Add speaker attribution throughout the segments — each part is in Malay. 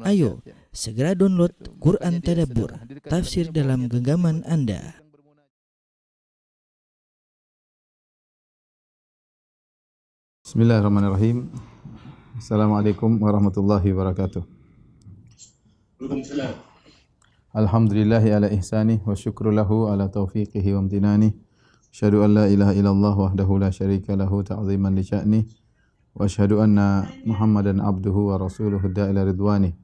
Speaker 1: Ayo, segera download Quran Tadabbur, tafsir dalam genggaman Anda.
Speaker 2: Bismillahirrahmanirrahim. Assalamualaikum warahmatullahi wabarakatuh. Alhamdulillahi ala ihsanih wa syukru lahu ala taufiqihi wa amtinani. Asyhadu an la ilaha illallah wahdahu la syarika lahu ta'ziman li sya'nih. Wa asyhadu anna Muhammadan abduhu wa rasuluhu da'ila ridwani.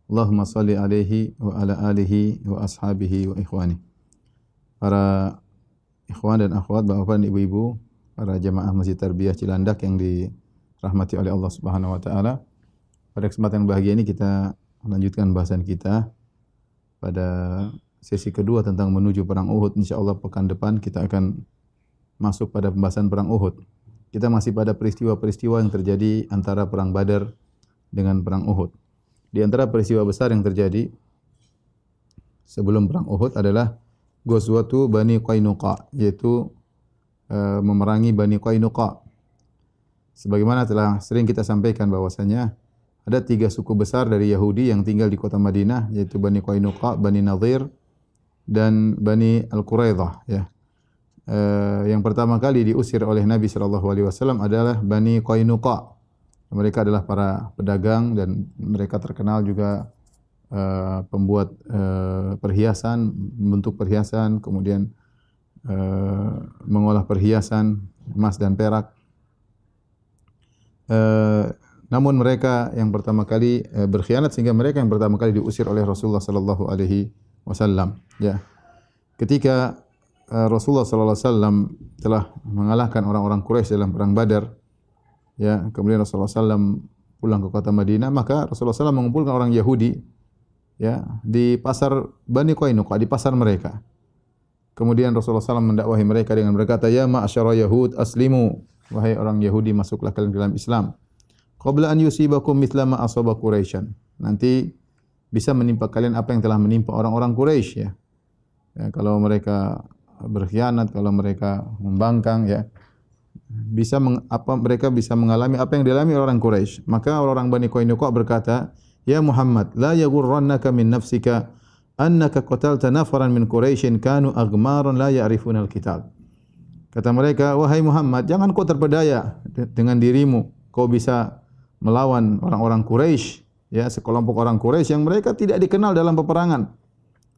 Speaker 2: Allahumma salli alaihi wa ala alihi wa ashabihi wa ikhwani. Para ikhwan dan akhwat, bapak dan ibu-ibu, para jamaah Masjid Tarbiyah Cilandak yang dirahmati oleh Allah Subhanahu wa taala. Pada kesempatan bahagia ini kita melanjutkan bahasan kita pada sesi kedua tentang menuju perang Uhud. Insyaallah pekan depan kita akan masuk pada pembahasan perang Uhud. Kita masih pada peristiwa-peristiwa yang terjadi antara perang Badar dengan perang Uhud. Di antara peristiwa besar yang terjadi sebelum perang Uhud adalah Ghazwatu Bani Qainuqa, yaitu memerangi Bani Qainuqa. Sebagaimana telah sering kita sampaikan bahwasanya ada 3 suku besar dari Yahudi yang tinggal di kota Madinah, yaitu Bani Qainuqa, Bani Nadhir, dan Bani Al-Quraidah. Ya. Yang pertama kali diusir oleh Nabi SAW adalah Bani Qainuqa. Mereka adalah para pedagang dan mereka terkenal juga pembuat perhiasan, membentuk perhiasan, kemudian mengolah perhiasan emas dan perak. Namun mereka yang pertama kali berkhianat sehingga mereka yang pertama kali diusir oleh Rasulullah sallallahu alaihi wasallam. Ya. Ketika Rasulullah sallallahu alaihi wasallam telah mengalahkan orang-orang Quraisy dalam perang Badar, ya, kemudian Rasulullah SAW pulang ke kota Madinah, maka Rasulullah SAW mengumpulkan orang Yahudi, ya, di pasar Bani Qainuqa, di pasar mereka. Kemudian Rasulullah SAW mendakwahi mereka dengan berkata, "Ya ma'asyara Yahud, aslimu." Wahai orang Yahudi, masuklah kalian ke dalam Islam. Qabla an yusibakum mithla ma asaba Quraisyan. Nanti bisa menimpa kalian apa yang telah menimpa orang-orang Quraisy, ya. Ya, kalau mereka berkhianat, kalau mereka membangkang, ya, mereka bisa mengalami apa yang dialami orang Quraisy. Maka orang Bani Qainuqa berkata, "Ya Muhammad, la yaghurrannaka min nafsika annaka qatalta nafaran min Quraisyin kanu aghmaran la ya'rifuna al-qital." Kata mereka, "Wahai Muhammad, jangan kau terpedaya dengan dirimu. Kau bisa melawan orang-orang Quraisy, ya, sekelompok orang Quraisy yang mereka tidak dikenal dalam peperangan.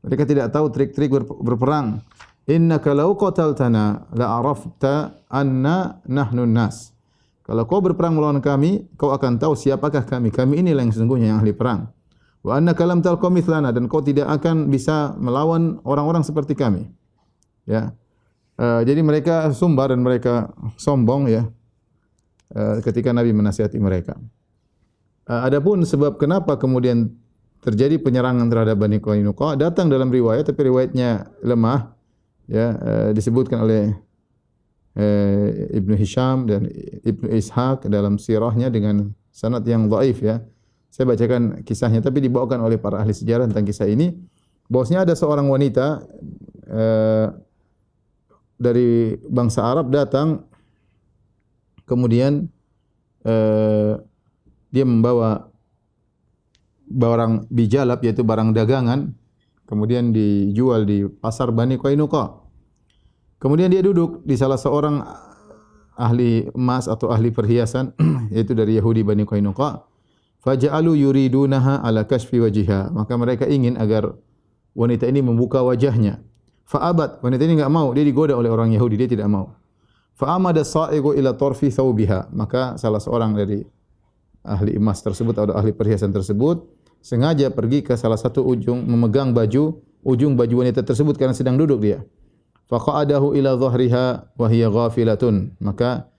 Speaker 2: Mereka tidak tahu trik-trik berperang. Innaka law qataltana la arafta anna nahnu nas." Kalau kau berperang melawan kami, kau akan tahu siapakah kami. Kami inilah yang sesungguhnya yang ahli perang. Wa annaka lam talqa mithlana, dan kau tidak akan bisa melawan orang-orang seperti kami. Ya. Jadi mereka sumbar dan mereka sombong, ya. Ketika Nabi menasihati mereka. Adapun sebab kenapa kemudian terjadi penyerangan terhadap Bani Qainuqa datang dalam riwayat, tapi riwayatnya lemah. Ya, disebutkan oleh Ibnu Hisham dan Ibnu Ishaq dalam sirahnya dengan sanad yang dhaif, ya. Saya bacakan kisahnya, tapi dibawakan oleh para ahli sejarah tentang kisah ini. Bahwasanya ada seorang wanita dari bangsa Arab datang, kemudian dia membawa barang bijalab, yaitu barang dagangan, kemudian dijual di pasar Bani Qainuqa. Kemudian dia duduk di salah seorang ahli emas atau ahli perhiasan, yaitu dari Yahudi Bani Qainuqa. Faja'alu yuridunaha ala kashfi wajhiha. Maka mereka ingin agar wanita ini membuka wajahnya. Fa'abat, wanita ini enggak mau, dia digoda oleh orang Yahudi, dia tidak mau. Fa'amada sa'iqu ila tarfi thawbiha. Maka salah seorang dari ahli emas tersebut atau ahli perhiasan tersebut sengaja pergi ke salah satu ujung, memegang ujung baju wanita tersebut karena sedang duduk dia. Faqa'adahu ila dhahriha wa hiya ghafilatun. Maka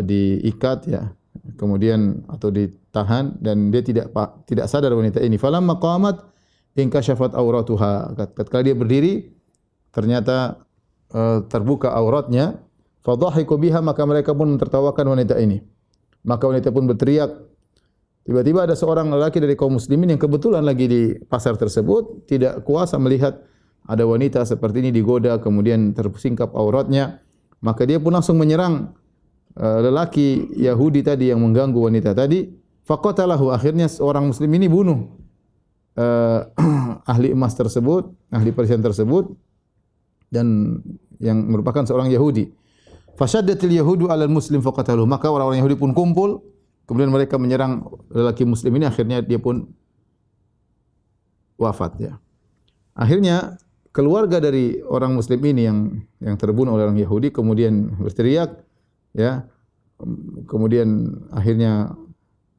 Speaker 2: diikat, ya, kemudian atau ditahan, dan dia tidak sadar wanita ini. Falamma qamat inkashafat auratuha. Ketika dia berdiri ternyata terbuka auratnya. Fadhahiku biha, maka mereka pun mentertawakan wanita ini. Maka wanita pun berteriak. Tiba-tiba ada seorang lelaki dari kaum muslimin yang kebetulan lagi di pasar tersebut, tidak kuasa melihat ada wanita seperti ini digoda, kemudian tersingkap auratnya. Maka dia pun langsung menyerang lelaki Yahudi tadi yang mengganggu wanita tadi. Faqatalahu, akhirnya seorang muslim ini bunuh ahli emas tersebut, ahli perhiasan tersebut, dan yang merupakan seorang Yahudi. Fasyaddatil yahudu 'alal muslim faqataluhu, maka orang-orang Yahudi pun kumpul, kemudian mereka menyerang lelaki muslim ini, akhirnya dia pun wafat ya. Akhirnya keluarga dari orang muslim ini yang terbunuh oleh orang Yahudi kemudian berteriak ya. Kemudian akhirnya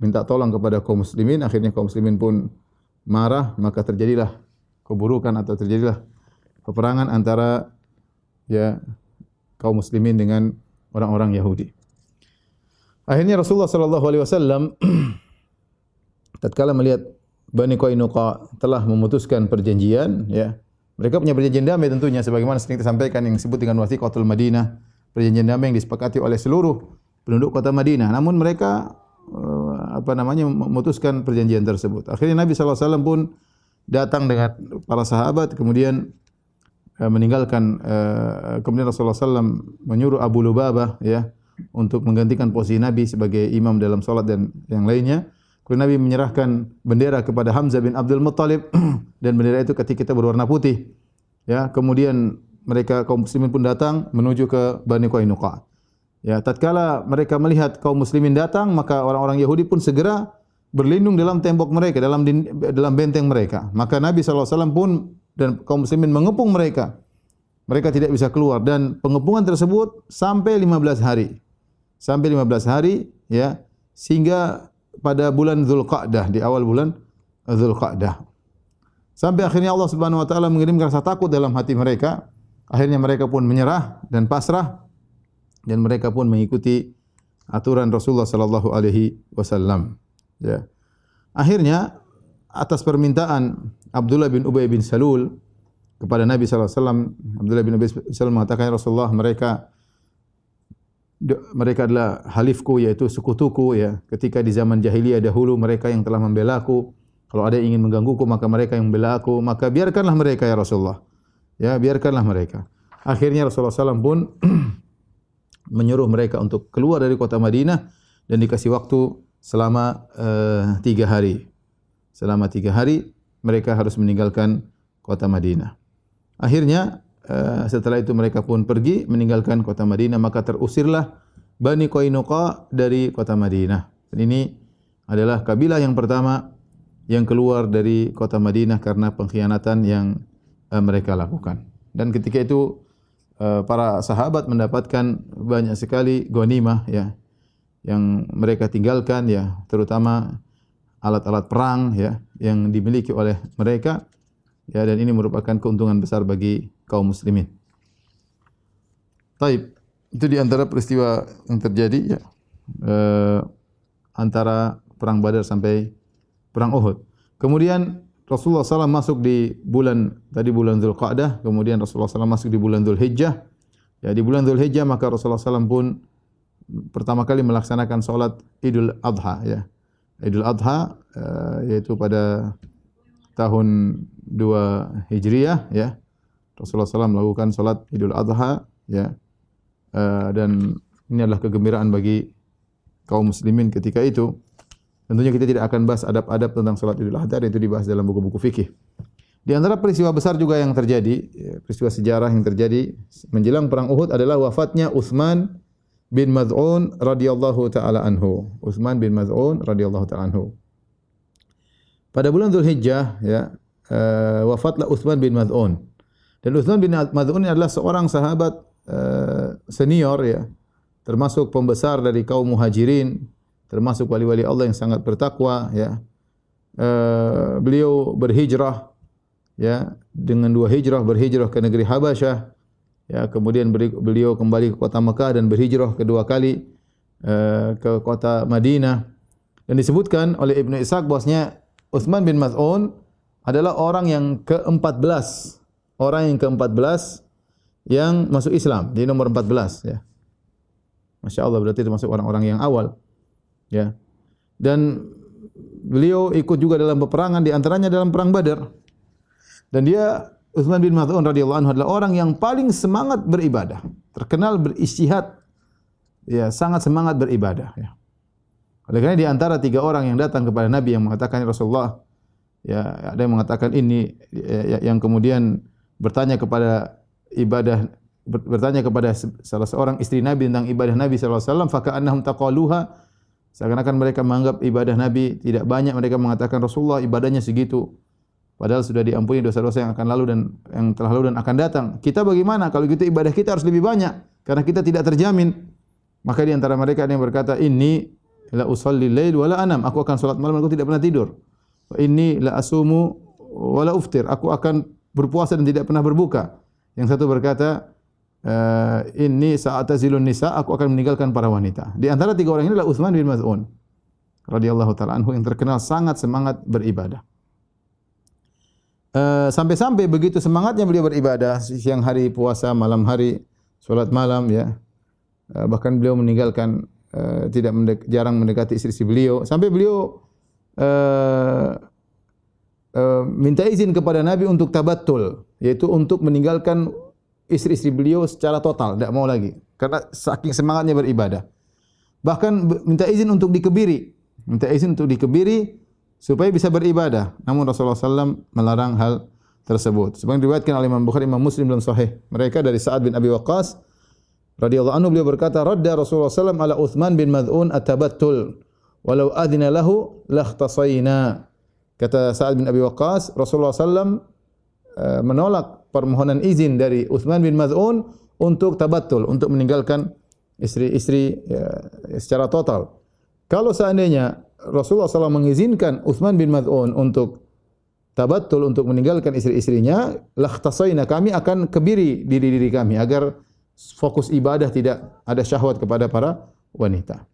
Speaker 2: minta tolong kepada kaum muslimin, akhirnya kaum muslimin pun marah, maka terjadilah keburukan atau terjadilah peperangan antara ya kaum muslimin dengan orang-orang Yahudi. Akhirnya Rasulullah sallallahu alaihi wasallam tatkala melihat Bani Qainuqa telah memutuskan perjanjian ya. Mereka punya perjanjian damai tentunya sebagaimana sering disampaikan yang disebut dengan Wathiqatul Madinah, perjanjian damai yang disepakati oleh seluruh penduduk kota Madinah. Namun mereka memutuskan perjanjian tersebut. Akhirnya Nabi sallallahu alaihi wasallam pun datang dengan para sahabat kemudian meninggalkan kemudian Rasulullah SAW menyuruh Abu Lubabah ya untuk menggantikan posisi Nabi sebagai imam dalam salat dan yang lainnya. Kemudian Nabi menyerahkan bendera kepada Hamzah bin Abdul Muttalib dan bendera itu ketika berwarna putih. Ya, kemudian mereka kaum muslimin pun datang menuju ke Bani Qainuqa. Ya, tatkala mereka melihat kaum muslimin datang, maka orang-orang Yahudi pun segera berlindung dalam tembok mereka, dalam benteng mereka. Maka Nabi SAW pun dan kaum muslimin mengepung mereka. Mereka tidak bisa keluar dan pengepungan tersebut sampai 15 hari. Sampai 15 hari ya, sehingga pada bulan Dzulqa'dah, di awal bulan Dzulqa'dah. Sampai akhirnya Allah Subhanahu wa taala mengirimkan rasa takut dalam hati mereka. Akhirnya mereka pun menyerah dan pasrah dan mereka pun mengikuti aturan Rasulullah sallallahu alaihi wasallam. Ya. Akhirnya atas permintaan Abdullah bin Ubay bin Salul kepada Nabi sallallahu alaihi wasallam, Abdullah bin Ubay bin Salul mengatakan, Rasulullah, mereka adalah halifku, yaitu sekutuku ya. Ketika di zaman jahiliyah dahulu mereka yang telah membela aku. Kalau ada yang ingin menggangguku maka mereka yang membela aku, maka biarkanlah mereka ya Rasulullah. Ya, biarkanlah mereka. Akhirnya Rasulullah SAW pun menyuruh mereka untuk keluar dari kota Madinah dan dikasih waktu selama 3 hari. Selama 3 hari mereka harus meninggalkan kota Madinah. Akhirnya setelah itu mereka pun pergi meninggalkan kota Madinah, maka terusirlah Bani Qainuqa dari kota Madinah. Dan ini adalah kabilah yang pertama yang keluar dari kota Madinah karena pengkhianatan yang mereka lakukan. Dan ketika itu para sahabat mendapatkan banyak sekali ghanimah ya yang mereka tinggalkan ya, terutama alat-alat perang ya yang dimiliki oleh mereka ya, dan ini merupakan keuntungan besar bagi kaum muslimin. Taib, itu di antara peristiwa yang terjadi ya antara perang Badar sampai perang Uhud. Kemudian Rasulullah SAW masuk di bulan Dzulqa'dah, kemudian Rasulullah SAW masuk di bulan Dzulhijjah. Ya, di bulan Dzulhijjah maka Rasulullah SAW pun pertama kali melaksanakan salat Idul Adha ya. Idul Adha yaitu pada tahun 2 Hijriah ya. Rasulullah SAW melakukan salat Idul Adha ya. Dan ini adalah kegembiraan bagi kaum muslimin ketika itu. Tentunya kita tidak akan bahas adab-adab tentang salat Idul Adha, itu dibahas dalam buku-buku fikih. Di antara peristiwa besar juga yang terjadi, peristiwa sejarah yang terjadi menjelang perang Uhud adalah wafatnya Utsman bin Maz'un radhiyallahu taala anhu. Utsman bin Maz'un radhiyallahu taala anhu. Pada bulan Dzulhijjah ya, wafatlah Utsman bin Maz'un. Dan Utsman bin Maz'un ini adalah seorang sahabat senior ya, termasuk pembesar dari kaum Muhajirin, termasuk wali-wali Allah yang sangat bertakwa ya. Beliau berhijrah ya, dengan 2 hijrah, berhijrah ke negeri Habasyah ya, kemudian beliau kembali ke kota Mekah dan berhijrah kedua kali ke kota Madinah. Dan disebutkan oleh Ibnu Ishaq bahwasanya Utsman bin Maz'un adalah orang yang ke-14, yang masuk Islam, di nomor 14 ya. Masya Allah, berarti termasuk orang-orang yang awal. Ya. Dan beliau ikut juga dalam peperangan, di antaranya dalam perang Badar. Dan dia, Utsman bin Maz'un radhiyallahu anhu, adalah orang yang paling semangat beribadah, terkenal berijtihad, ya, sangat semangat beribadah ya. Oleh karena di antara 3 orang yang datang kepada Nabi yang mengatakan, "Ya Rasulullah," ya ada yang mengatakan ini yang kemudian bertanya kepada salah seorang istri Nabi tentang ibadah Nabi sallallahu alaihi wasallam, faka'annahum taqaluha, seakan-akan mereka menganggap ibadah Nabi tidak banyak. Mereka mengatakan, "Rasulullah ibadahnya segitu." Padahal sudah diampuni dosa-dosa yang akan lalu dan yang telah lalu dan akan datang. Kita bagaimana? Kalau gitu ibadah kita harus lebih banyak karena kita tidak terjamin. Maka di antara mereka ada yang berkata, "Inni la usalli lail wa la anam." Aku akan salat malam, aku tidak pernah tidur. "Wa inni la asumu wa la uftir." Aku akan berpuasa dan tidak pernah berbuka. Yang satu berkata, "Inni sa'atazilun nisa." Aku akan meninggalkan para wanita. Di antara 3 orang ini adalah Utsman bin Maz'un radhiyallahu taala anhu yang terkenal sangat semangat beribadah. Sampai-sampai begitu semangatnya beliau beribadah, siang hari puasa, malam hari salat malam, ya. Bahkan beliau meninggalkan jarang mendekati istri-istri beliau, sampai beliau minta izin kepada Nabi untuk tabattul, yaitu untuk meninggalkan istri-istri beliau secara total, tidak mau lagi karena saking semangatnya beribadah. Bahkan minta izin untuk dikebiri, supaya bisa beribadah. Namun Rasulullah SAW melarang hal tersebut. Sebagaimana diriwayatkan oleh Imam Bukhari, Imam Muslim dalam Sahih mereka dari Sa'ad bin Abi Waqqas radhiyallahu anhu, beliau berkata, "Radda Rasulullah SAW ala Utsman bin Maz'un at-tabattul, walau adina lahu lakhtasayna." Kata Sa'ad bin Abi Waqqas, Rasulullah SAW menolak permohonan izin dari Utsman bin Maz'un untuk tabattul, untuk meninggalkan istri-istri secara total. Kalau seandainya Rasulullah SAW mengizinkan Utsman bin Maz'un untuk tabattul, untuk meninggalkan istri-istrinya, lakhtasayna, kami akan kebiri diri kami agar fokus ibadah, tidak ada syahwat kepada para wanita.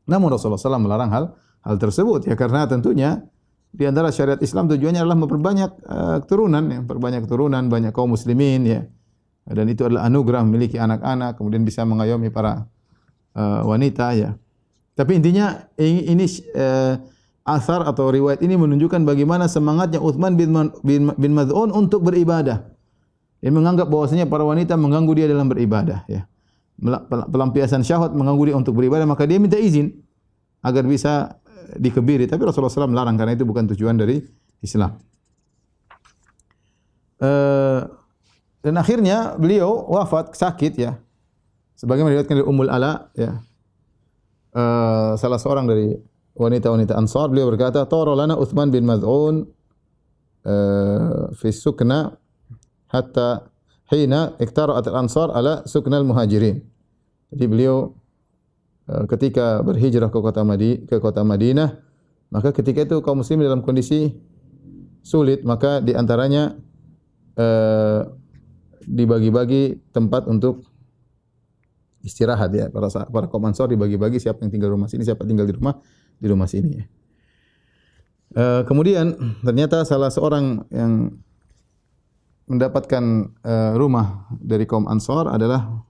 Speaker 2: Namun Rasulullah SAW melarang hal tersebut, ya, karena tentunya di antara syariat Islam tujuannya adalah memperbanyak keturunan, banyak kaum muslimin, ya. Dan itu adalah anugerah memiliki anak-anak, kemudian bisa mengayomi para wanita, ya. Tapi intinya ini asar atau riwayat ini menunjukkan bagaimana semangatnya Utsman bin Maz'un untuk beribadah. Dia menganggap bahwasanya para wanita mengganggu dia dalam beribadah, ya. Pelampiasan syahwat mengganggu dia untuk beribadah, maka dia minta izin agar bisa dikebiri. Tapi Rasulullah SAW melarang karena itu bukan tujuan dari Islam. Dan akhirnya beliau wafat sakit, ya. Sebagaimana diriwayatkan oleh Ummul Ala, ya. Salah seorang dari wanita-wanita Ansar, beliau berkata, "Tara lana Utsman bin Maz'un fi sukna hatta hina iktara'at al-Ansar ala sukna al-Muhajirin." Jadi beliau ketika berhijrah ke kota Madinah, maka ketika itu kaum muslimin dalam kondisi sulit, maka di antaranya dibagi-bagi tempat untuk istirahat, ya. Para kaum Ansar dibagi-bagi siapa yang tinggal di rumah sini, siapa tinggal di rumah sini, ya. Kemudian ternyata salah seorang yang mendapatkan rumah dari kaum Ansar adalah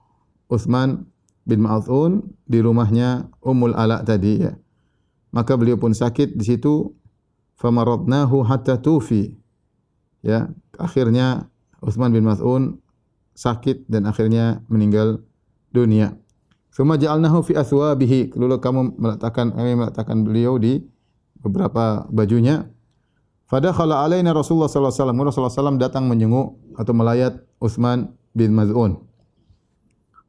Speaker 2: Utsman bin Maz'un di rumahnya Ummul Ala tadi, ya. Maka beliau pun sakit di situ, famaradnahu hatta tufi, ya. Akhirnya Utsman bin Maz'un sakit dan akhirnya meninggal dunia. Tsumma ja'alnahu fi athwabihi, lalu kami meletakkan beliau di beberapa bajunya. Fadakhala alaina Rasulullah sallallahu alaihi wasallam. Rasulullah SAW datang menjenguk atau melayat Utsman bin Maz'un.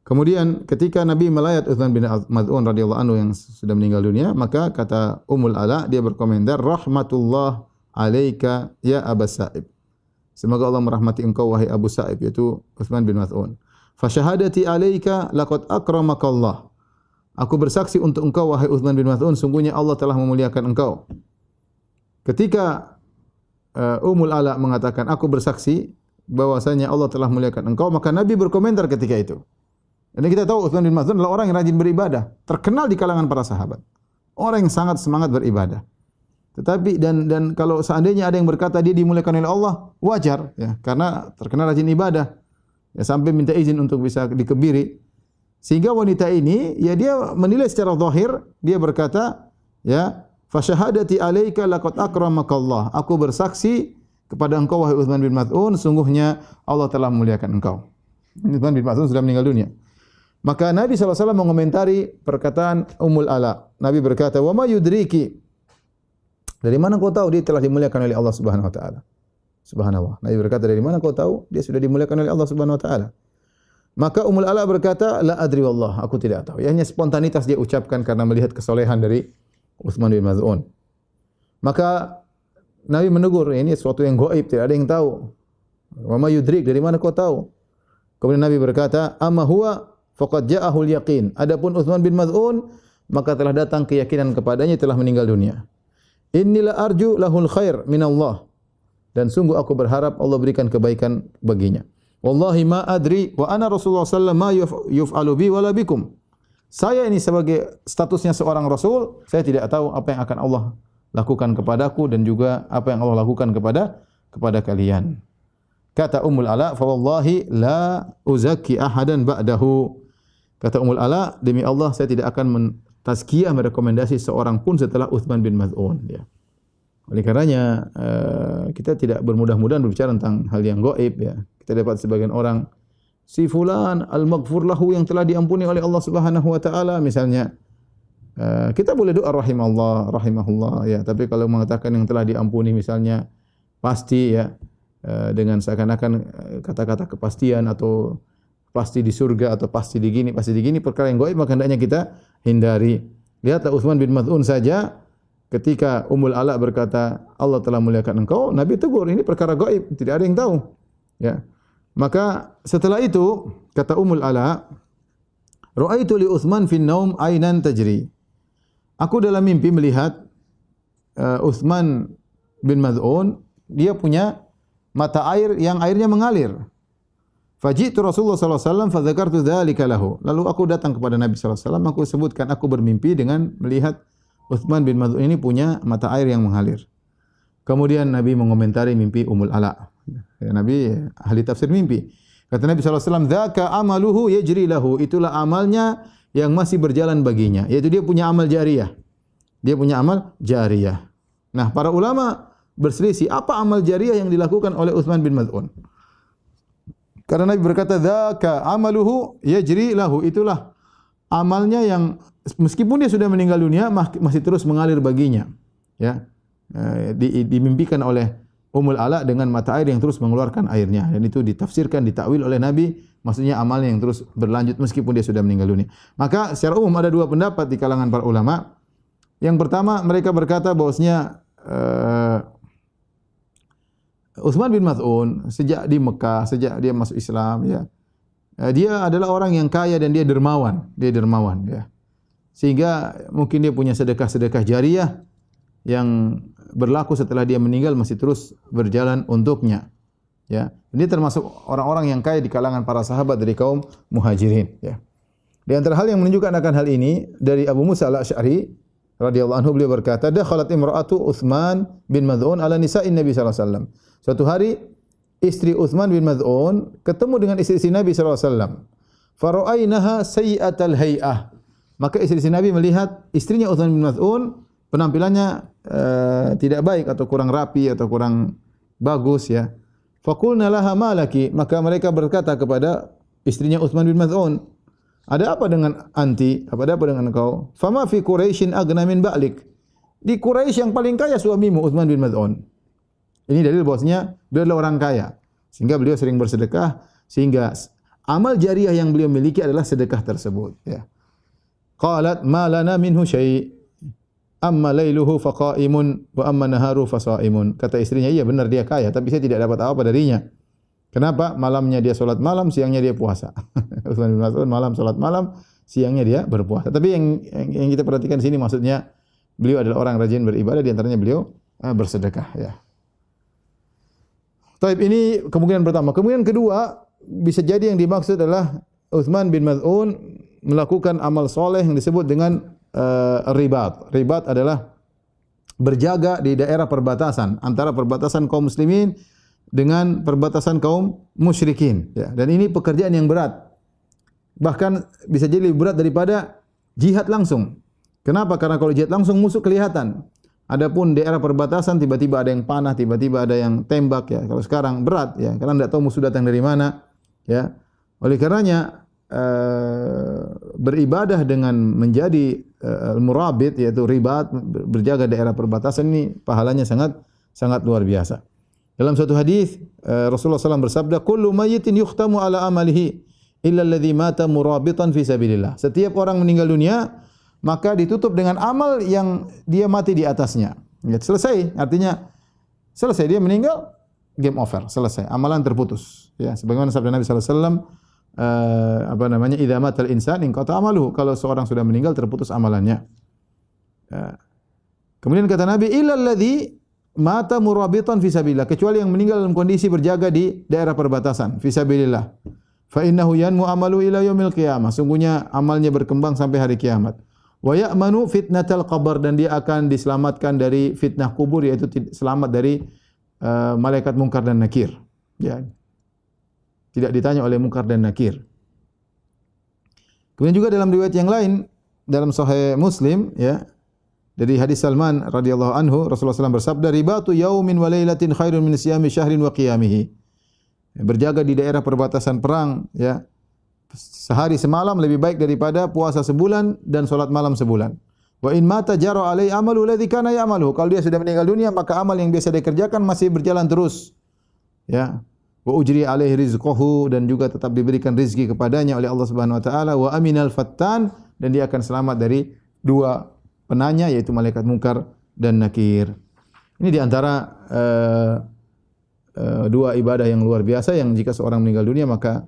Speaker 2: Kemudian ketika Nabi melayat Utsman bin Maz'un radhiyallahu anhu yang sudah meninggal dunia, maka kata Ummul Ala, dia berkomentar, "Rahmatullah alaika ya Aba Sa'ib." Semoga Allah merahmati engkau wahai Abu Sa'ib, yaitu Utsman bin Maz'un. "Fa syahadati alaika laqad akramakallah." Aku bersaksi untuk engkau wahai Utsman bin Maz'un, sungguhnya Allah telah memuliakan engkau. Ketika Ummul Ala mengatakan aku bersaksi bahwasanya Allah telah memuliakan engkau, maka Nabi berkomentar ketika itu. Dan kita tahu Utsman bin Maz'un adalah orang yang rajin beribadah, terkenal di kalangan para sahabat. Orang yang sangat semangat beribadah. Tetapi dan kalau seandainya ada yang berkata dia dimuliakan oleh Allah, wajar, ya, karena terkenal rajin ibadah. Ya, sampai minta izin untuk bisa dikebiri. Sehingga wanita ini, ya, dia menilai secara zahir, dia berkata, ya, fa syahadati alaika laqad akramakallah. Aku bersaksi kepada engkau wahai Utsman bin Maz'un, sungguhnya Allah telah memuliakan engkau. Utsman bin Maz'un sudah meninggal dunia. Maka Nabi SAW mengomentari perkataan Ummul Ala. Nabi berkata, "Wa ma yudriki?" Dari mana kau tahu dia telah dimuliakan oleh Allah Subhanahu wa taala? Subhanallah. Nabi berkata, dari mana kau tahu dia sudah dimuliakan oleh Allah Subhanahu wa taala? Maka Ummul Ala berkata, "La adri wallah, aku tidak tahu." Hanya spontanitas dia ucapkan karena melihat kesolehan dari Utsman bin Maz'un. Maka Nabi menegur, ini sesuatu yang gaib, tidak ada yang tahu. Wa ma yudrik, dari mana kau tahu? Kemudian Nabi berkata, "Amma huwa faqad ja'ahul yaqin." Adapun Utsman bin Maz'un, maka telah datang keyakinan kepadanya, telah meninggal dunia. "Innila arju lahul khair minallah." Dan sungguh aku berharap Allah berikan kebaikan baginya. "Wallahi ma adri wa ana Rasulullah sallallahu alaihi wasallam ma yuf'alu bi wala bikum." Saya ini sebagai statusnya seorang rasul, saya tidak tahu apa yang akan Allah lakukan kepadaku dan juga apa yang Allah lakukan kepada kalian. Kata Ummul Ala, "Fa wallahi la uzakki ahadan ba'dahu." Kata Ummul Ala, demi Allah saya tidak akan mentazkiyah, merekomendasi seorang pun setelah Utsman bin Maz'un, ya. Oleh karenanya kita tidak bermudah-mudahan berbicara tentang hal yang gaib, ya. Kita dapat sebagian orang, si fulan al-maghfur lahu, yang telah diampuni oleh Allah Subhanahu wa taala misalnya. Kita boleh doa rahimahullah, ya, tapi kalau mengatakan yang telah diampuni misalnya pasti, ya, dengan seakan-akan kata-kata kepastian atau pasti di surga atau pasti di gini perkara yang gaib, maka hendaknya kita hindari. Lihatlah Utsman bin Maz'un saja, ketika Ummul Ala berkata, "Allah telah muliakan engkau," Nabi tegur, ini perkara gaib, tidak ada yang tahu, ya. Maka setelah itu kata Ummul Ala, "Ra'aitu li Utsman fin naum ainan tajri." Aku dalam mimpi melihat Utsman bin Maz'un, dia punya mata air yang airnya mengalir. Faji'tu Rasulullah sallallahu alaihi wasallam fa dzakartu dzalika lahu. Lalu aku datang kepada Nabi sallallahu alaihi wasallam, aku sebutkan aku bermimpi dengan melihat Utsman bin Maz'un ini punya mata air yang mengalir. Kemudian Nabi mengomentari mimpi Ummul Ala. Ya, Nabi ahli tafsir mimpi. Kata Nabi sallallahu alaihi wasallam, "Dzaka amaluhu yajri lahu." Itulah amalnya yang masih berjalan baginya, yaitu dia punya amal jariyah. Dia punya amal jariyah. Nah, para ulama berselisih apa amal jariyah yang dilakukan oleh Utsman bin Maz'un. Karena Nabi berkata, "Dzaka amaluhu yajri lahu." Itulah amalnya yang meskipun dia sudah meninggal dunia masih terus mengalir baginya, ya. Dimimpikan oleh Ummul Ala dengan mata air yang terus mengeluarkan airnya, dan itu ditafsirkan, ditakwil oleh Nabi, maksudnya amalnya yang terus berlanjut meskipun dia sudah meninggal dunia. Maka secara umum ada dua pendapat di kalangan para ulama. Yang pertama, mereka berkata bahwasanya Utsman bin Maz'un sejak di Mekah, sejak dia masuk Islam, ya, dia adalah orang yang kaya dan dia dermawan, ya. Sehingga mungkin dia punya sedekah-sedekah jariyah yang berlaku setelah dia meninggal masih terus berjalan untuknya, ya. Ini termasuk orang-orang yang kaya di kalangan para sahabat dari kaum Muhajirin, ya. Di antara hal yang menunjukkan akan hal ini dari Abu Musa al-Asy'ari radhiyallahu anhu, beliau berkata, "Dakhalat imra'atu Utsman bin Maz'un ala nisa'in Nabi sallallahu alaihi wasallam." Suatu hari istri Utsman bin Maz'un ketemu dengan istri Nabi sallallahu alaihi wasallam. Fara'ainaha sayyi'atal hay'ah. Maka istri Nabi melihat istrinya Utsman bin Maz'un penampilannya tidak baik atau kurang rapi atau kurang bagus, ya. Faqulna laha ma laki, maka mereka berkata kepada istrinya Utsman bin Maz'un, "Ada apa dengan anti? Ada apa dengan engkau?" "Fama fi Quraisyin aghna min ba'lik." Di Quraisy yang paling kaya suamimu Utsman bin Maz'un. Ini dalil bahwasanya beliau adalah orang kaya, sehingga beliau sering bersedekah, sehingga amal jariyah yang beliau miliki adalah sedekah tersebut, ya. Qalat ma lana minhu syai' amma lailuhu faqaimun wa amma naharu fasaimun. Kata istrinya, iya benar dia kaya, tapi saya tidak dapat apa darinya. Kenapa? Malamnya dia salat malam, siangnya dia puasa. Utsman bin Maz'un malam salat malam, siangnya dia berpuasa. Tapi yang kita perhatikan di sini maksudnya beliau adalah orang rajin beribadah, di antaranya beliau bersedekah, ya. Taib, ini kemungkinan pertama. Kemungkinan kedua, bisa jadi yang dimaksud adalah Utsman bin Maz'un melakukan amal soleh yang disebut dengan ribat. Ribat adalah berjaga di daerah perbatasan antara perbatasan kaum muslimin dengan perbatasan kaum musyrikin, ya. Dan ini pekerjaan yang berat. Bahkan bisa jadi lebih berat daripada jihad langsung. Kenapa? Karena kalau jihad langsung musuh kelihatan. Adapun daerah perbatasan tiba-tiba ada yang panah, tiba-tiba ada yang tembak, ya. Kalau sekarang berat, ya, karena tidak tahu musuh datang dari mana, ya. Oleh karenanya beribadah dengan menjadi murabit, yaitu ribat, berjaga daerah perbatasan, ini pahalanya sangat luar biasa. Dalam suatu hadis Rasulullah SAW bersabda, "Kullu mayyitin yukhtamu ala amalihi illa alladhi mata murabitan fi sabilillah." Setiap orang meninggal dunia maka ditutup dengan amal yang dia mati di atasnya. Ya, selesai, artinya selesai, dia meninggal, game over, selesai, amalan terputus. Ya, sebagaimana sabda Nabi sallallahu alaihi wasallam, idza matal insan inqata amaluhu, kalau seorang sudah meninggal terputus amalannya. Ya. Kemudian kata Nabi, illal ladzi mata murabitan fi sabilillah, kecuali yang meninggal dalam kondisi berjaga di daerah perbatasan fi sabilillah. Fa innahu yanmu amalu ila yaumil qiyamah, sungguhnya amalnya berkembang sampai hari kiamat. Wa ya'manu fitnatal qabr, dan dia akan diselamatkan dari fitnah kubur, yaitu selamat dari malaikat mungkar dan nakir. Ya. Tidak ditanya oleh mungkar dan nakir. Kemudian juga dalam riwayat yang lain dalam Sahih Muslim, ya, dari hadis Salman radhiyallahu anhu, Rasulullah SAW bersabda, "Ribatu yaumin wa lailatin khairun min siyami syahrin wa qiyamihi." Berjaga di daerah perbatasan perang, ya, sehari semalam lebih baik daripada puasa sebulan dan salat malam sebulan. Wa in mata jara alai amalu alladhi kana ya'malu. Kalau dia sudah meninggal dunia, maka amal yang biasa dikerjakan masih berjalan terus. Ya. Wa ujri alaihi rizquhu, dan juga tetap diberikan rezeki kepadanya oleh Allah Subhanahu wa taala. Wa aminal fattan, dan dia akan selamat dari dua penanya, yaitu malaikat mungkar dan nakir. Ini di antara dua ibadah yang luar biasa yang jika seorang meninggal dunia maka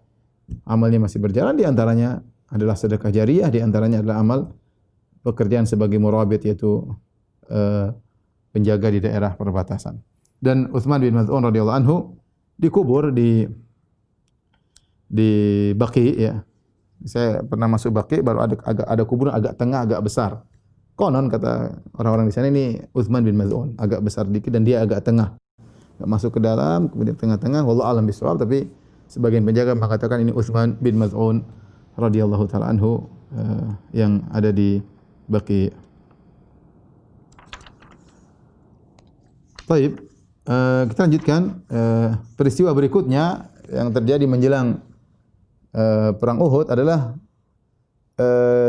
Speaker 2: amalnya masih berjalan. Di antaranya adalah sedekah jariyah, di antaranya adalah amal pekerjaan sebagai murabit, yaitu penjaga di daerah perbatasan. Dan Utsman bin Maz'un radhiyallahu anhu dikubur di Baqi, ya. Saya pernah masuk Baqi, baru ada kuburan agak tengah, agak besar. Konon kata orang-orang di sana, ini Utsman bin Maz'un, agak besar dikit dan dia agak tengah. Enggak masuk ke dalam, kemudian tengah-tengah, wallahu a'lam bishawab, tapi sebagian penjaga mengatakan ini Utsman bin Maz'un radhiyallahu taala anhu yang ada di Baqi. Baik, kita lanjutkan peristiwa berikutnya yang terjadi menjelang perang Uhud adalah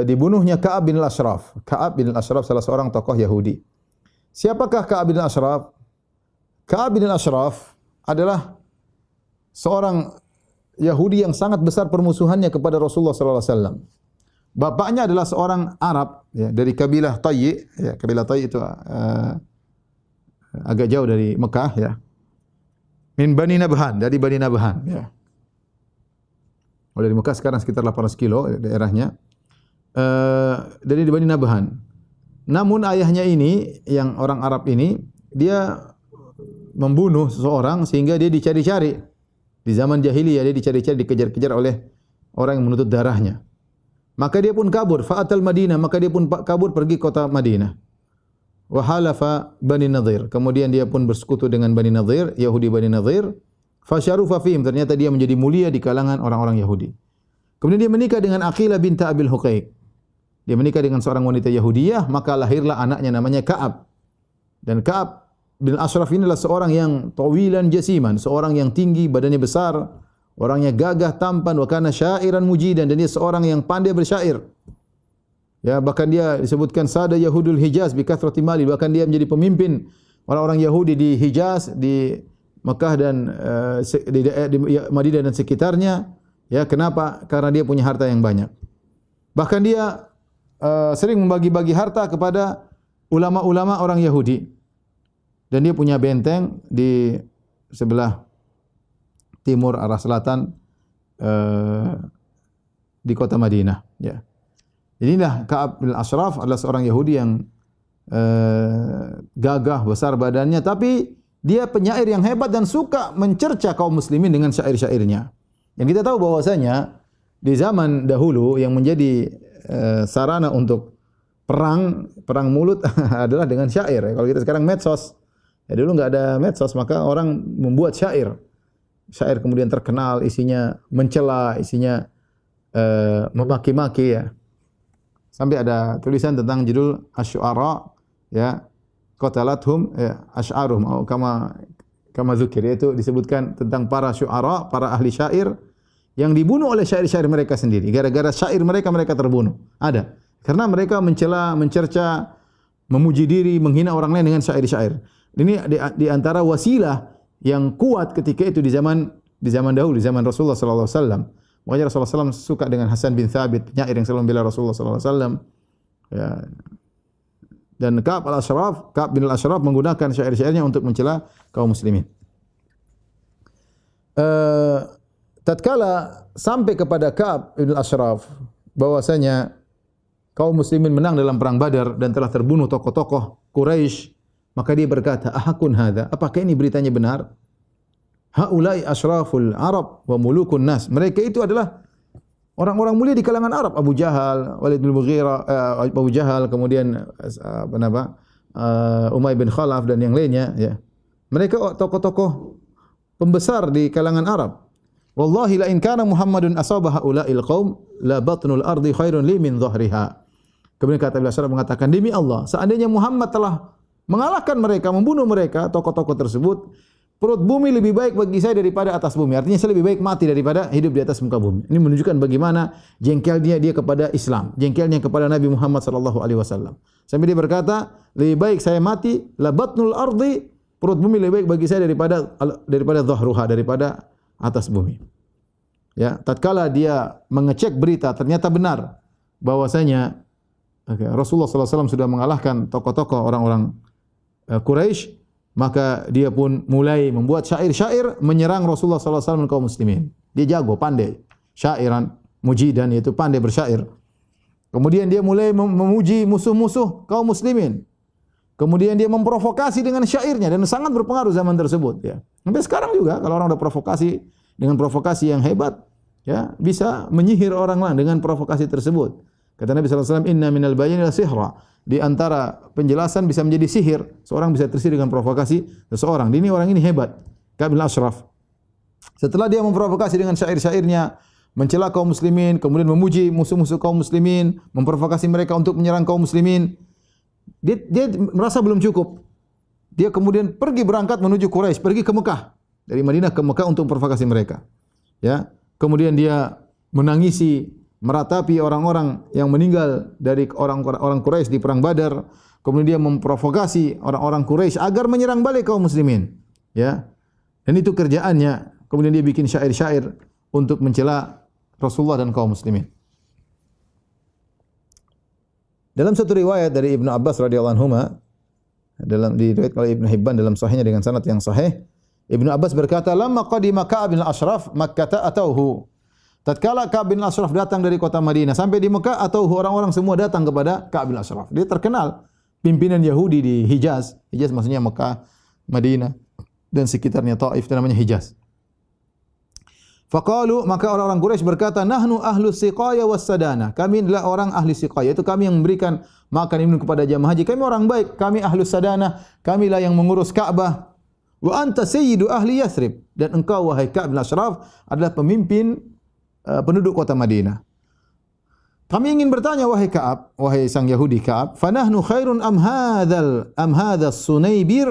Speaker 2: dibunuhnya Ka'ab bin al-Ashraf. Ka'ab bin al-Ashraf salah seorang tokoh Yahudi. Siapakah Ka'ab bin al-Ashraf? Ka'ab bin al-Ashraf adalah seorang Yahudi yang sangat besar permusuhannya kepada Rasulullah sallallahu alaihi wasallam. Bapaknya adalah seorang Arab, ya, dari kabilah Tayy', ya, kabilah Tayy' itu agak jauh dari Mekah, ya. Min Bani Nabhan, dari Bani Nabhan, ya. Dari Mekah sekarang sekitar 800 kilo daerahnya. Dari Bani Nabhan. Namun ayahnya ini, yang orang Arab ini, dia membunuh seseorang sehingga dia dicari-cari. Di zaman jahiliyah dia dicari-cari, dikejar-kejar oleh orang yang menuntut darahnya. Maka dia pun kabur, fa'atal Madinah, maka dia pun kabur pergi kota Madinah. Wa halafa Bani Nadhir, kemudian dia pun bersekutu dengan Bani Nadhir, Yahudi Bani Nadhir. Fasyarufa fihim, ternyata dia menjadi mulia di kalangan orang-orang Yahudi. Kemudian dia menikah dengan Aqilah binta Abil Huqaiq. Dia menikah dengan seorang wanita Yahudiyah, maka lahirlah anaknya namanya Ka'ab. Dan Ka'ab bin Ashraf ini adalah seorang yang tawilan jasiman, seorang yang tinggi, badannya besar, orangnya gagah, tampan, wa kana syairan mujidan, dan dia seorang yang pandai bersyair. Ya, bahkan dia disebutkan sada Yahudul Hijaz bi kathrati mali, bahkan dia menjadi pemimpin orang-orang Yahudi di Hijaz, di Mekah dan di Madinah dan sekitarnya. Ya, kenapa? Karena dia punya harta yang banyak. Bahkan dia sering membagi-bagi harta kepada ulama-ulama orang Yahudi. Dan dia punya benteng di sebelah timur arah selatan di kota Madinah, ya. Jadi inilah Ka'ab bin Ashraf adalah seorang Yahudi yang gagah, besar badannya, tapi dia penyair yang hebat dan suka mencerca kaum muslimin dengan syair-syairnya. Yang kita tahu bahwasanya di zaman dahulu yang menjadi sarana untuk perang mulut adalah dengan syair. Kalau kita sekarang medsos, ya dulu enggak ada medsos, maka orang membuat syair. Syair kemudian terkenal, isinya mencela, isinya memaki-maki, ya. Sampai ada tulisan tentang judul Asy-Syu'ara, ya, qatalathum, ya, asy'aruhum, kama dzukir, yaitu disebutkan tentang para syu'ara, para ahli syair yang dibunuh oleh syair-syair mereka sendiri. Gara-gara syair mereka terbunuh. Ada. Karena mereka mencela, mencerca, memuji diri, menghina orang lain dengan syair-syair. Ini di antara wasilah yang kuat ketika itu di zaman dahulu, di zaman Rasulullah sallallahu alaihi wasallam. Makanya Rasulullah SAW suka dengan Hasan bin Thabit, penyair yang selalu membela Rasulullah sallallahu alaihi wasallam. Ya. Dan Ka'ab bin al-Ashraf menggunakan syair-syairnya untuk mencela kaum muslimin. Tatkala sampai kepada Ka'ab bin al-Ashraf bahwasanya kaum muslimin menang dalam perang Badar dan telah terbunuh tokoh-tokoh Quraisy, maka dia berkata, "Ahakun hadza? Apakah ini beritanya benar? Haulai asyraful Arab wa mulukun nas." Mereka itu adalah orang-orang mulia di kalangan Arab. Abu Jahal, Walid bin Mughirah, Abu Jahal, kemudian Umayyah bin Khalaf dan yang lainnya, ya. Mereka tokoh-tokoh pembesar di kalangan Arab. Wallahi la in kana Muhammadun asaba haula'il qaum la batnul ardi khairun li min dhahriha. Kemudian kata Ibnu Asy'ab mengatakan, demi Allah, seandainya Muhammad telah mengalahkan mereka, membunuh mereka, tokoh-tokoh tersebut, perut bumi lebih baik bagi saya daripada atas bumi. Artinya saya lebih baik mati daripada hidup di atas muka bumi. Ini menunjukkan bagaimana jengkelnya dia kepada Islam, jengkelnya kepada Nabi Muhammad sallallahu alaihi wasallam. Sampai dia berkata, lebih baik saya mati, la batnul ardi, perut bumi lebih baik bagi saya daripada dhahruha, daripada atas bumi. Ya, tatkala dia mengecek berita, ternyata benar bahwasanya Rasulullah sallallahu alaihi wasallam sudah mengalahkan tokoh-tokoh orang-orang Quraisy, maka dia pun mulai membuat syair-syair menyerang Rasulullah sallallahu alaihi wasallam dan kaum muslimin. Dia jago, pandai, syairan, mujidan, yaitu pandai bersyair. Kemudian dia mulai memuji musuh-musuh kaum muslimin. Kemudian dia memprovokasi dengan syairnya dan sangat berpengaruh zaman tersebut, ya. Sampai sekarang juga kalau orang ada provokasi dengan provokasi yang hebat, ya, bisa menyihir orang lain dengan provokasi tersebut. Kata Nabi sallallahu alaihi wasallam, "Inna minal bayani la sihra." Di antara penjelasan bisa menjadi sihir. Seorang bisa tersihir dengan provokasi seseorang. Ini orang ini hebat. Ka'ab bin al-Ashraf. Setelah dia memprovokasi dengan syair-syairnya, mencela kaum muslimin, kemudian memuji musuh-musuh kaum muslimin, memprovokasi mereka untuk menyerang kaum muslimin, dia merasa belum cukup. Dia kemudian berangkat menuju Quraisy, pergi ke Mekah. Dari Madinah ke Mekah untuk memprovokasi mereka. Ya. Kemudian dia menangisi, meratapi orang-orang yang meninggal dari orang Quraisy di perang Badar. Kemudian dia memprovokasi orang-orang Quraisy agar menyerang balik kaum muslimin, ya. Dan itu kerjaannya. Kemudian dia bikin syair-syair untuk mencela Rasulullah dan kaum muslimin. Dalam satu riwayat dari Ibnu Abbas radhiyallahu anhuma, dalam diriwayatkan oleh Ibnu Hibban dalam sahihnya dengan sanad yang sahih, Ibnu Abbas berkata, "Lamma qadima Ka'ab bin al-Ashraf Makkah atauhu." Tatkala Ka'ab bin al-Ashraf datang dari kota Madinah sampai di Mekah, atau orang-orang semua datang kepada Ka'ab bin al-Ashraf. Dia terkenal pimpinan Yahudi di Hijaz. Hijaz maksudnya Mekah, Madinah dan sekitarnya, Taif, namanya Hijaz. Faqalu, maka orang-orang Quraisy berkata, "Nahnu ahlu siqaya was sadana." Kami adalah orang ahli siqaya, itu kami yang memberikan makan minum kepada jamaah haji. Kami orang baik, kami ahlu sadana, kamilah yang mengurus Ka'bah. Wa anta sayyidu ahli Yathrib, dan engkau wahai Ka'ab bin al-Ashraf adalah pemimpin penduduk kota Madinah. Kami ingin bertanya wahai Ka'ab, wahai sang Yahudi Ka'ab, "Fanahnu khairun am hadzal Sunaybir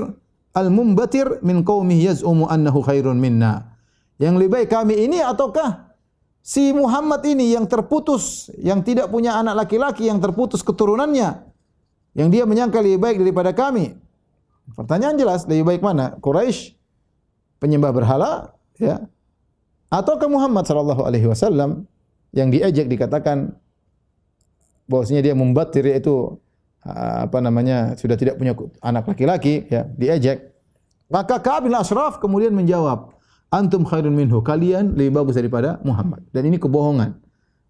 Speaker 2: al-mumbatir min qaumihi yaz'umu annahu khairun minna?" Yang lebih baik kami ini ataukah si Muhammad ini yang terputus, yang tidak punya anak laki-laki, yang terputus keturunannya, yang dia menyangka lebih baik daripada kami? Pertanyaan jelas, lebih baik mana? Quraisy penyembah berhala, ya, ataukah Muhammad sallallahu alaihi wasallam yang diejek, dikatakan bahwasanya dia membatir, yaitu sudah tidak punya anak laki-laki, ya, diejek. Maka Ka'ab bin Ashraf kemudian menjawab, "Antum khairun minhu." Kalian lebih bagus daripada Muhammad. Dan ini kebohongan.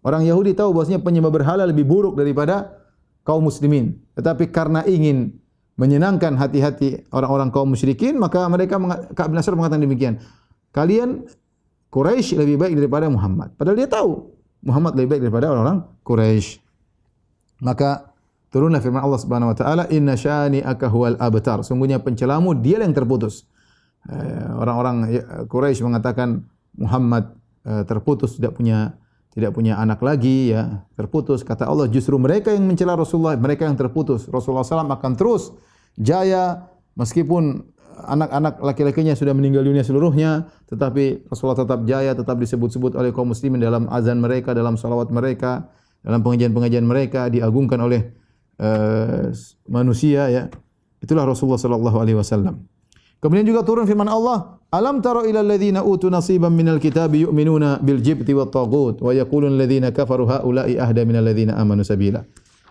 Speaker 2: Orang Yahudi tahu bahwasanya penyembah berhala lebih buruk daripada kaum muslimin. Tetapi karena ingin menyenangkan hati-hati orang-orang kaum musyrikin, maka Ka'ab bin Ashraf mengatakan demikian. Kalian Quraisy lebih baik daripada Muhammad. Padahal dia tahu Muhammad lebih baik daripada orang-orang Quraisy. Maka turunlah firman Allah Subhanahu wa taala, "Inna syani'aka huwal abtar." Sungguhnya pencelamu dia yang terputus. Orang-orang Quraisy mengatakan Muhammad terputus, tidak punya anak lagi, ya, terputus. Kata Allah, justru mereka yang mencela Rasulullah, mereka yang terputus. Rasulullah SAW akan terus jaya meskipun anak-anak laki-lakinya sudah meninggal dunia seluruhnya, tetapi Rasulullah tetap jaya, tetap disebut-sebut oleh kaum muslimin dalam azan mereka, dalam salawat mereka, dalam pengajian-pengajian mereka, diagungkan oleh manusia ya. Itulah Rasulullah sallallahu alaihi wasallam. Kemudian juga turun firman Allah, "Alam tara ila alladziina utu nasiban minal kitabi yu'minuna bil jibti wat taghut wa yaqulun alladziina kafaru haula'i ahda minal ladziina amanu sabila."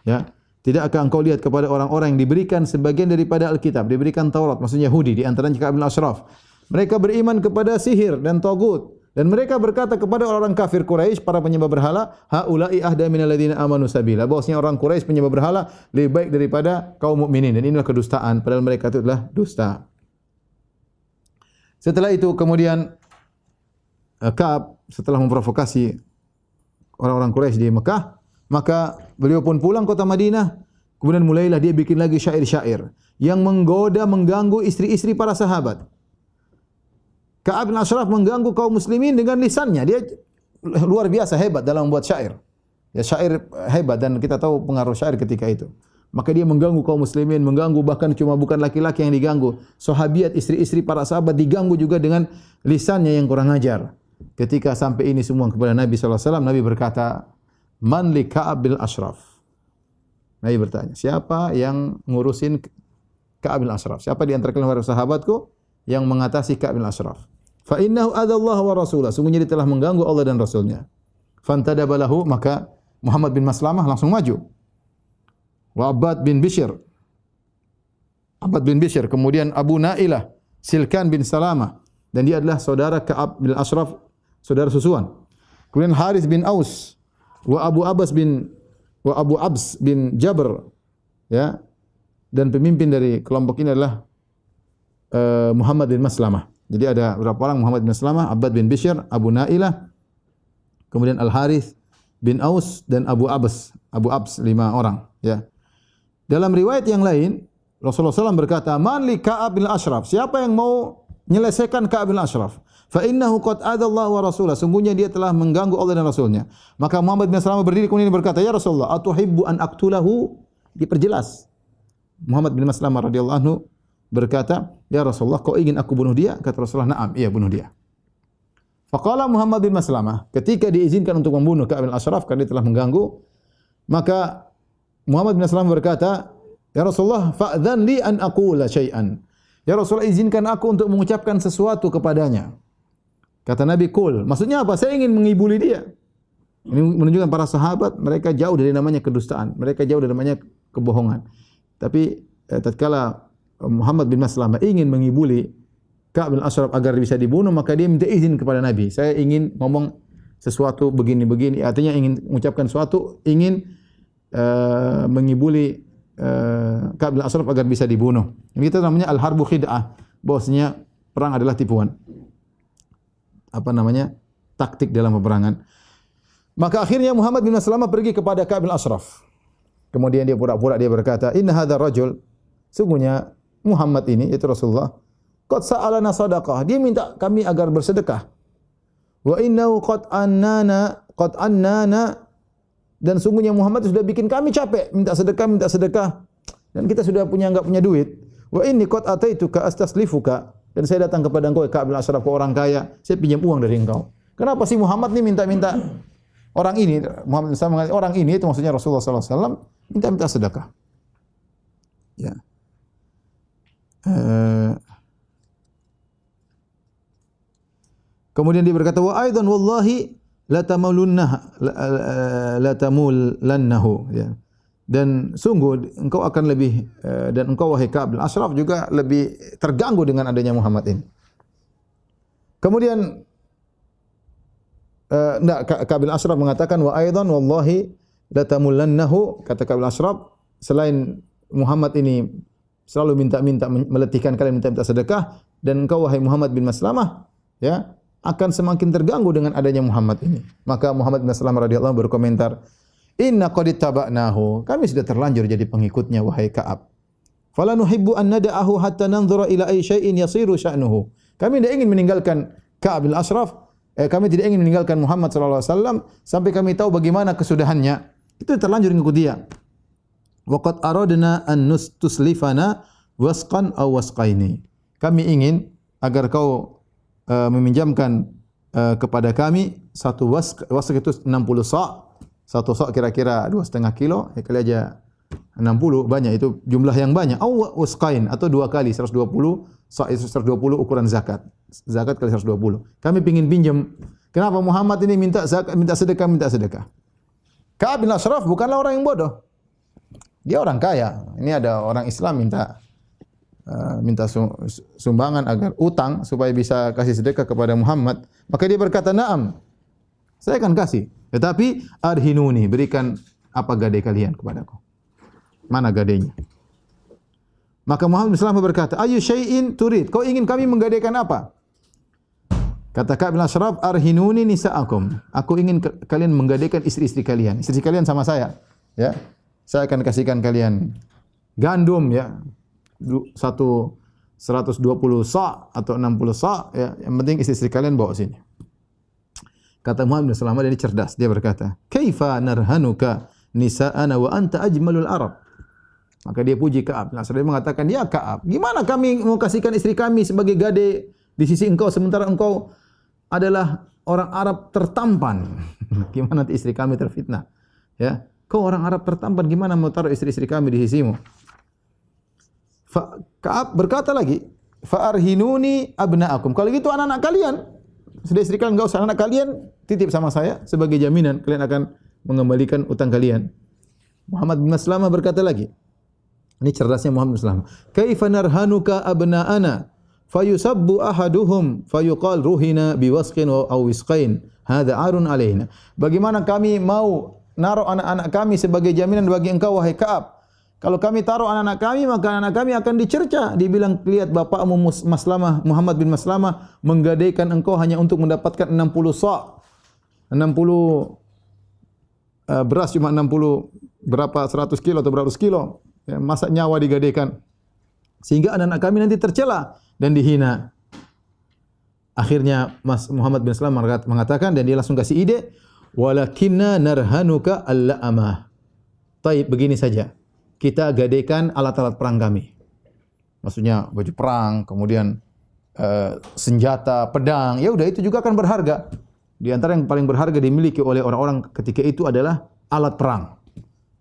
Speaker 2: Ya. Tidakkah engkau lihat kepada orang-orang yang diberikan sebagian daripada Alkitab, diberikan Taurat, maksudnya Yahudi, di antaranya Ka'ab bin Ashraf. Mereka beriman kepada sihir dan tagut, dan mereka berkata kepada orang kafir Quraisy, para penyembah berhala, haula'i ahda minal ladziina amanu sabila. Bahwasanya orang Quraisy penyembah berhala lebih baik daripada kaum mukminin, dan inilah kedustaan, padahal mereka itu adalah dusta. Setelah itu kemudian Ka'ab setelah memprovokasi orang-orang Quraisy di Mekah, maka beliau pun pulang kota Madinah. Kemudian mulailah dia bikin lagi syair-syair yang menggoda, mengganggu istri-istri para sahabat. Ka'ab bin Ashraf mengganggu kaum muslimin dengan lisannya. Dia luar biasa hebat dalam membuat syair. Ya, syair hebat, dan kita tahu pengaruh syair ketika itu. Maka dia mengganggu kaum muslimin, mengganggu bahkan cuma bukan laki-laki yang diganggu. Sahabiat, istri-istri para sahabat diganggu juga dengan lisannya yang kurang ajar. Ketika sampai ini semua kepada Nabi sallallahu alaihi wasallam, Nabi berkata, "Man li Ka'ab bin Ashraf?" Nabi bertanya, siapa yang ngurusin Ka'ab bin Ashraf? Siapa di antara kalian sahabatku yang mengatasi Ka'ab bin Ashraf? Fa innahu adallahu wa rasulah. Sungguhnya dia telah mengganggu Allah dan Rasulnya. Fantadaba lahu, maka Muhammad bin Maslamah langsung maju. Wa Abbad bin Bishr. Kemudian Abu Nailah, Silkan bin Salamah, dan dia adalah saudara Ka'ab bin Ashraf, saudara susuan. Kemudian Harith bin Aus, wa Abu Abs bin Jabr, ya, dan pemimpin dari kelompok ini adalah Muhammad bin Maslamah. Jadi ada berapa orang? Muhammad bin Maslamah, Abbad bin Bishr, Abu Nailah, kemudian Al Harith bin Aus dan Abu Abs, 5 orang, ya. Dalam riwayat yang lain, Rasulullah SAW berkata, "Man li Ka'ab bin Ashraf?" Siapa yang mau menyelesaikan Ka'ab bin Ashraf? Fa innahu qad adallahu wa rasulah. Sungguhnya dia telah mengganggu Allah dan Rasulnya. Maka Muhammad bin Maslamah berdiri kemudian berkata, "Ya Rasulullah, atuhibbu an aqtulahu?" Diperjelas. Muhammad bin Maslamah radhiyallahu anhu berkata, "Ya Rasulullah, kau ingin aku bunuh dia?" Kata Rasulullah, "Na'am, iya, bunuh dia." Faqala Muhammad bin Maslamah, ketika diizinkan untuk membunuh Ka'ab bin Ashraf karena dia telah mengganggu, maka Muhammad bin Maslamah berkata, "Ya Rasulullah, fa'dhan li an aqula syai'an." Ya Rasulullah, izinkan aku untuk mengucapkan sesuatu kepadanya. Kata Nabi, "Qul." Maksudnya apa? Saya ingin mengibuli dia. Ini menunjukkan para sahabat mereka jauh dari namanya kedustaan, mereka jauh dari namanya kebohongan. Tapi tatkala Muhammad bin Maslamah ingin mengibuli Ka'ab bin Ashraf agar bisa dibunuh, maka dia minta izin kepada Nabi. Saya ingin ngomong sesuatu begini-begini, artinya ingin mengucapkan sesuatu, ingin mengibuli Ka'ab bin Ashraf agar bisa dibunuh. Ini kita namanya al-harbu khid'ah, bahwasanya perang adalah tipuan. Taktik dalam peperangan. Maka akhirnya Muhammad bin Maslamah pergi kepada Ka'ab bin Ashraf. Kemudian dia pura-pura dia berkata, "Inna hadzal rajul," sungguhnya Muhammad ini, yaitu Rasulullah, "qad sa'alana sadaqah." Dia minta kami agar bersedekah. "Wa innahu qad annana," dan sungguhnya Muhammad sudah bikin kami capek minta sedekah, dan kita sudah enggak punya duit. "Wa inni qad ataituka astaslifuka," dan saya datang kepada engkau Ka'ab bin Ashraf, orang kaya, saya pinjam uang dari engkau. Kenapa sih Muhammad ni minta-minta orang ini? Muhammad SAW mengatakan orang ini, itu maksudnya Rasulullah SAW, minta-minta sedekah. Ya. Kemudian dia berkata, "Wa aidan wallahi la tamullannahu," ya. Dan sungguh engkau akan lebih dan engkau wahai Ka'ab bin Ashraf juga lebih terganggu dengan adanya Muhammad ini. Kemudian Ka'ab bin Ashraf mengatakan, "Wa aidan wallahi la tamullannahu," kata Ka'ab bin Ashraf, selain Muhammad ini selalu minta-minta meletihkan kalian minta-minta sedekah, dan engkau wahai Muhammad bin Maslamah, ya, akan semakin terganggu dengan adanya Muhammad ini. Maka Muhammad bin Maslamah radhiyallahu anhu berkomentar, "Inna qad ittaba'nahu." Kami sudah terlanjur jadi pengikutnya wahai Ka'ab. "Fala nuhibbu an nada'ahu hatta nanzura ila ayyi syai'in yasiru sya'nuhu." Kami tidak ingin meninggalkan Ka'ab bin Ashraf, kami tidak ingin meninggalkan Muhammad sallallahu alaihi wasallam sampai kami tahu bagaimana kesudahannya. Itu terlanjur mengikuti dia. "Wa qad aradna an tuslifana wasqan aw wasqaini." kami ingin agar kau meminjamkan kepada kami satu wask itu 60 sa'. Satu sa' kira-kira 2,5 kilo, ya kali aja 60, banyak itu jumlah yang banyak. Aw wasqain atau 2 kali 120, sa' itu 120 ukuran zakat. Zakat kali 120. Kami ingin pinjam. Kenapa Muhammad ini minta zakat, minta sedekah? Ka'ab bin Ashraf bukanlah orang yang bodoh. Dia orang kaya. Ini ada orang Islam minta sumbangan agar utang supaya bisa kasih sedekah kepada Muhammad. Maka dia berkata, "Na'am. Saya akan kasih. Tetapi arhinuni, berikan apa gadai kalian kepadaku." Mana gadainya? Maka Muhammad bin Salamah berkata, "Ayu syai'in turid?" Kau ingin kami menggadaikan apa? Kata Ka'ab bin Ashraf, "Arhinuni nisa'akum." Aku ingin kalian menggadaikan istri-istri kalian. Istri kalian sama saya, ya. Saya akan kasihkan kalian gandum, ya. 120 sa' atau 60 sa', ya. Yang penting istri-istri kalian bawa sini. Kata Muhammad bin Salamah, dia cerdas. Dia berkata, "Kaifa narhanuka nisa'ana wa anta ajmalul Arab?" Maka dia puji Ka'ab. Dia mengatakan, "Ya Ka'ab, gimana kami mau kasihkan istri kami sebagai gadai di sisi engkau sementara engkau adalah orang Arab tertampan?" Gimana nanti istri kami terfitnah? Ya, kau orang Arab tertampan, gimana mau taruh istri-istri kami di sisimu? Ka'ab berkata lagi, "Fa arhinuni abna'akum." Kalau gitu anak-anak kalian, sudah istri kalian enggak usah, anak kalian titip sama saya sebagai jaminan kalian akan mengembalikan utang kalian. Muhammad bin Maslamah berkata lagi, ini cerdasnya Muhammad bin Maslamah, "Kaifa narhanuka abna'ana fayusabbu ahaduhum fayuqal ruhina biwasqin aw wisqain hadza 'arun alaina." Bagaimana kami mau naruh anak-anak kami sebagai jaminan bagi engkau wahai Ka'ab? Kalau kami taruh anak-anak kami, maka anak kami akan dicerca. Dibilang, lihat bapakmu Maslamah, Muhammad bin Maslamah menggadaikan engkau hanya untuk mendapatkan 60 sa'. 60 beras cuma 60 berapa 100 kilo atau berapa kilo. Ya, masa nyawa digadaikan. Sehingga anak-anak kami nanti tercela dan dihina. Akhirnya Muhammad bin Maslamah mengatakan, dan dia langsung kasih ide, "Walakinna narhanuka al-la'amah." Taib, begini saja. Kita gadaikan alat-alat perang kami. Maksudnya baju perang, kemudian senjata, pedang. Ya udah, itu juga akan berharga. Di antara yang paling berharga dimiliki oleh orang-orang ketika itu adalah alat perang.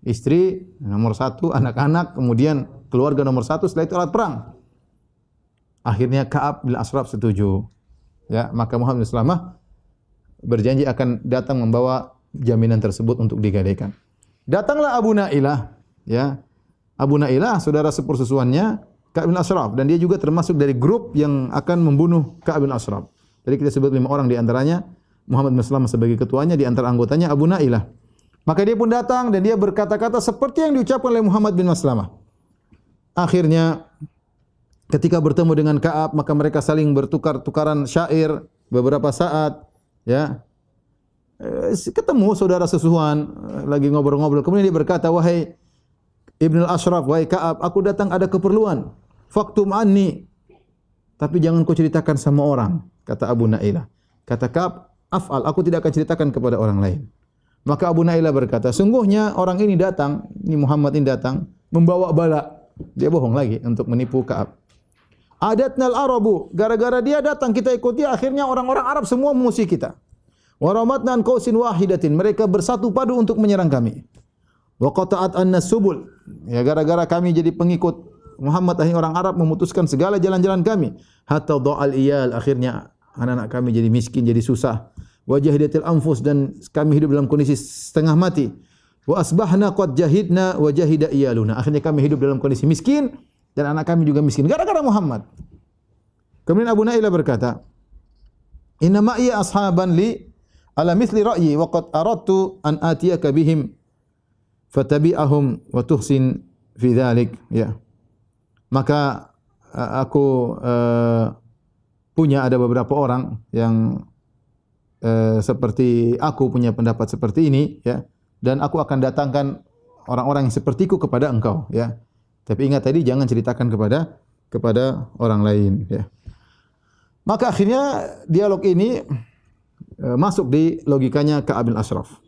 Speaker 2: Istri nomor 1, anak-anak, kemudian keluarga nomor 1, setelah itu alat perang. Akhirnya Ka'ab bin Ashraf setuju. Ya, maka Muhammad bin Salamah berjanji akan datang membawa jaminan tersebut untuk digadaikan. Datanglah Abu Nailah, ya. Abu Nailah saudara sepersusuannya Ka'ab bin Ashraf, dan dia juga termasuk dari grup yang akan membunuh Ka'ab bin Ashraf. Jadi kita sebut 5 orang di antaranya, Muhammad bin Salamah sebagai ketuanya, di antara anggotanya Abu Nailah. Maka dia pun datang dan dia berkata-kata seperti yang diucapkan oleh Muhammad bin Maslamah. Akhirnya ketika bertemu dengan Ka'ab, maka mereka saling bertukar-tukaran syair beberapa saat, ya. Ketemu saudara sesusuan lagi ngobrol-ngobrol. Kemudian dia berkata, "Wahai Ibn al-Ashraf, wahai Ka'ab, aku datang ada keperluan. Faktum anni. Tapi jangan kau ceritakan sama orang," kata Abu Nailah. Kata Ka'ab, "Af'al, aku tidak akan ceritakan kepada orang lain." Maka Abu Nailah berkata, "Sungguhnya orang ini datang, ini Muhammad ini datang membawa bala." Dia bohong lagi untuk menipu Ka'ab. "Adatnal Arabu, gara-gara dia datang kita ikuti, akhirnya orang-orang Arab semua memusuhi kita. Wa ramatna an qausin wahidatin, mereka bersatu padu untuk menyerang kami. Wa qata'at annas subul, ya gara-gara kami jadi pengikut Muhammad, akhirnya orang Arab memutuskan segala jalan-jalan kami. Hatta dha'al iyal, akhirnya anak-anak kami jadi miskin, jadi susah. Wa jahidatil anfus, dan kami hidup dalam kondisi setengah mati. Wa asbahna qad jahidna wa jahida iyaluna, akhirnya kami hidup dalam kondisi miskin dan anak kami juga miskin gara-gara Muhammad." Kemudian Abu Nailah berkata, "Inna ma'iya ashaban li ala mithli ra'yi wa qad aradtu an atiyaka bihim fatabi'ahum wa tuhsin fi dhalik." Ya. Maka aku punya ada beberapa orang yang seperti aku punya pendapat seperti ini, ya. Dan aku akan datangkan orang-orang yang sepertiku kepada engkau, ya. Tapi ingat tadi jangan ceritakan kepada orang lain, ya. Maka akhirnya dialog ini masuk di logikanya Ka'ab bin Ashraf.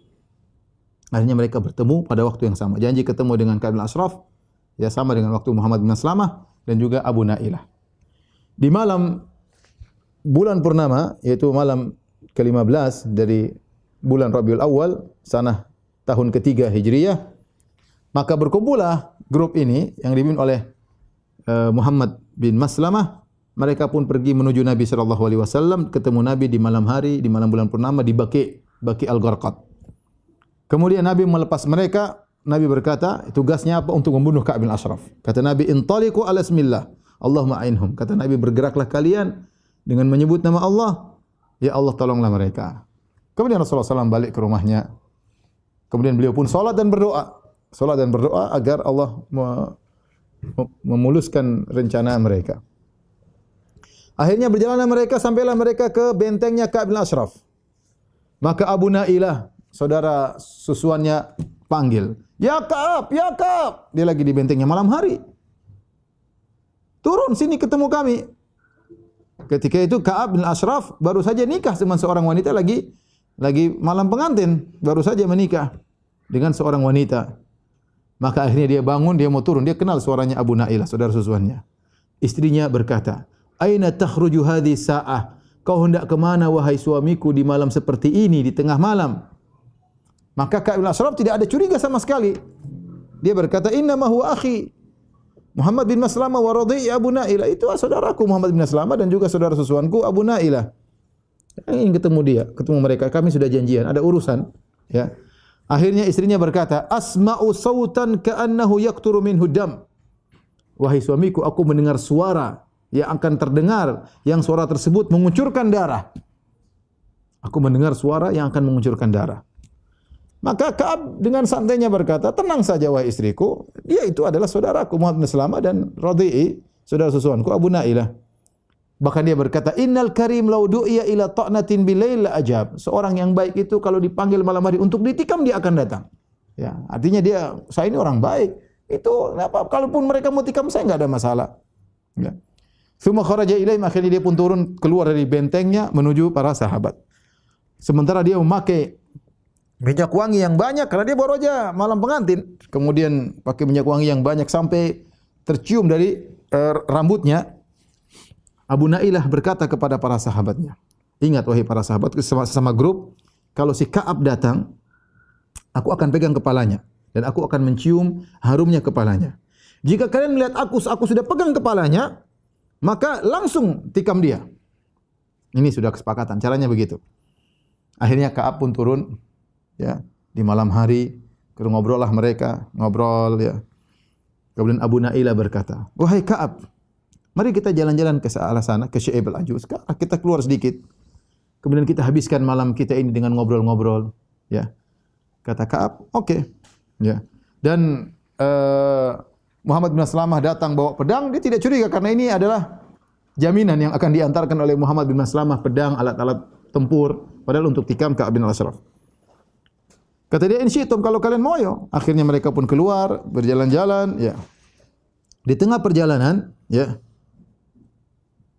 Speaker 2: Akhirnya mereka bertemu pada waktu yang sama. Janji ketemu dengan Ka'ab bin Ashraf, ya sama dengan waktu Muhammad bin Maslamah dan juga Abu Nailah. Di malam bulan purnama, yaitu malam ke-15 dari bulan Rabiul Awal, sanah tahun ketiga Hijriyah, maka berkumpullah grup ini yang dipimpin oleh Muhammad bin Maslamah. Mereka pun pergi menuju Nabi sallallahu alaihi wasallam, ketemu Nabi di malam hari, di malam bulan purnama di Baqi Al-Gharqad. Kemudian Nabi melepas mereka. Nabi berkata, tugasnya apa? Untuk membunuh Ka'ab bin Ashraf. Kata Nabi, intaliqu ala ismillah, Allahumma a'inhum. Kata Nabi, bergeraklah kalian dengan menyebut nama Allah. Ya Allah, tolonglah mereka. Kemudian Rasulullah SAW balik ke rumahnya. Kemudian beliau pun salat dan berdoa. Salat dan berdoa agar Allah memuluskan rencana mereka. Akhirnya berjalanlah mereka, sampailah mereka ke bentengnya Ka'ab bin Ashraf. Maka Abu Nailah, saudara susuannya, panggil, "Ya Ka'ab, ya Ka'ab." Dia lagi di bentengnya malam hari. "Turun sini ketemu kami." Ketika itu Ka'ab bin Ashraf baru saja nikah dengan seorang wanita, lagi malam pengantin, baru saja menikah dengan seorang wanita. Maka akhirnya dia bangun, dia mau turun, dia kenal suaranya Abu Nailah, saudara susuannya. Istrinya berkata, "Aina takhruju hadhihi sa'ah?" Kau hendak ke mana wahai suamiku di malam seperti ini, di tengah malam? Maka Ka'ab bin Ashraf tidak ada curiga sama sekali. Dia berkata, "Innama huwa akhi Muhammad bin Maslamah wa radhi Abu Nailah." Itu saudaraku Muhammad bin Maslamah dan juga saudara susuanku Abu Nailah. Ingin ketemu dia, ketemu mereka. Kami sudah janjian, ada urusan. Ya. Akhirnya istrinya berkata, "Asma'u sautan ka'annahu yaqturu minhu dam." Wahai suamiku, aku mendengar suara yang akan terdengar, yang suara tersebut mengucurkan darah. Aku mendengar suara yang akan mengucurkan darah. Maka Ka'ab dengan santainya berkata, "Tenang saja wahai istriku, dia itu adalah saudaraku Muhammad bin Maslamah dan Radhi'i, saudara susuanku Abu Nailah." Bahkan dia berkata, "Innal karim law du'iya ila ta'natin bilail la ajab." Seorang yang baik itu kalau dipanggil malam hari untuk ditikam dia akan datang. Ya, artinya saya ini orang baik. Itu apa? Kalaupun mereka mau tikam saya enggak ada masalah. Ya. Tsumma kharaja ilaihim, akhirnya dia pun turun keluar dari bentengnya menuju para sahabat. Sementara dia memakai minyak wangi yang banyak karena dia baru aja malam pengantin. Kemudian pakai minyak wangi yang banyak sampai tercium dari rambutnya. Abu Nailah berkata kepada para sahabatnya, "Ingat wahai para sahabat, sesama grup, kalau si Ka'ab datang, aku akan pegang kepalanya dan aku akan mencium harumnya kepalanya. Jika kalian melihat aku sudah pegang kepalanya, maka langsung tikam dia." Ini sudah kesepakatan, caranya begitu. Akhirnya Ka'ab pun turun, ya, di malam hari, ngobrol lah mereka, ngobrol, ya. Kemudian Abu Nailah berkata, "Wahai Ka'ab, mari kita jalan-jalan ke searah sana, ke Syaib al-Ajuz. Kita keluar sedikit. Kemudian kita habiskan malam kita ini dengan ngobrol-ngobrol." Ya. Kata Ka'ab, "Oke." Ya. Dan Muhammad bin Maslamah datang bawa pedang, dia tidak curiga karena ini adalah jaminan yang akan diantarkan oleh Muhammad bin Maslamah, pedang, alat-alat tempur, padahal untuk tikam Ka'ab bin Ashraf. Kata dia, "In syi'tum, kalau kalian mau ya." Akhirnya mereka pun keluar, berjalan-jalan, ya. Di tengah perjalanan, ya,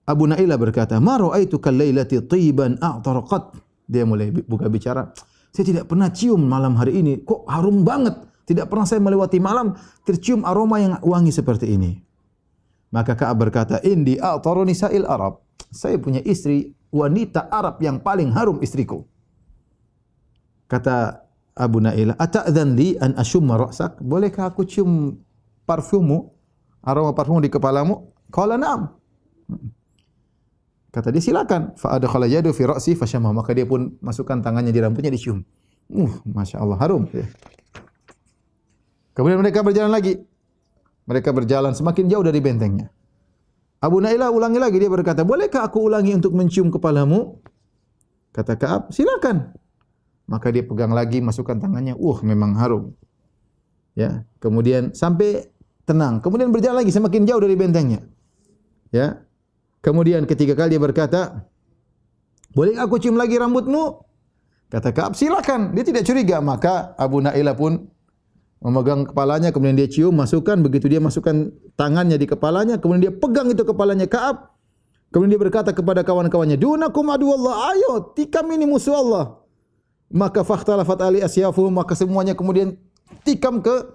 Speaker 2: Abu Nailah berkata, "Ma ra'aitu kal-lailati tayyiban a'tarqat." Dia mulai buka bicara, "Saya tidak pernah cium malam hari ini, kok harum banget. Tidak pernah saya melewati malam tercium aroma yang wangi seperti ini." Maka Ka'ab berkata, "Indi a'taru nisa'il Arab." Saya punya istri wanita Arab yang paling harum istriku. Kata Abu Nailah, "Ata'dzan li an ashumma ra'sak?" Bolehkah aku cium parfummu, aroma parfum di kepalamu? Qala na'am. Kata dia, "Silakan." Fa adkhala yadu fi ra'si fashamma. Maka dia pun masukkan tangannya di rambutnya, dicium. Masya Allah, harum. Kemudian mereka berjalan lagi. Mereka berjalan semakin jauh dari bentengnya. Abu Nailah ulangi lagi, dia berkata, "Bolehkah aku ulangi untuk mencium kepalamu?" Kata Ka'ab, "Silakan." Maka dia pegang lagi, masukkan tangannya, memang harum. Ya, kemudian sampai tenang. Kemudian berjalan lagi semakin jauh dari bentengnya. Ya. Kemudian ketiga kali dia berkata, "Boleh aku cium lagi rambutmu?" Kata Ka'ab, "Silakan." Dia tidak curiga. Maka Abu Nailah pun memegang kepalanya, kemudian dia cium, masukkan. Begitu dia masukkan tangannya di kepalanya, kemudian dia pegang itu kepalanya Ka'ab. Kemudian dia berkata kepada kawan-kawannya, "Dunakum aduwallah, ayo tikam ini musuh Allah." Maka fakhtalafat ali asyafuhum, maka semuanya kemudian tikam ke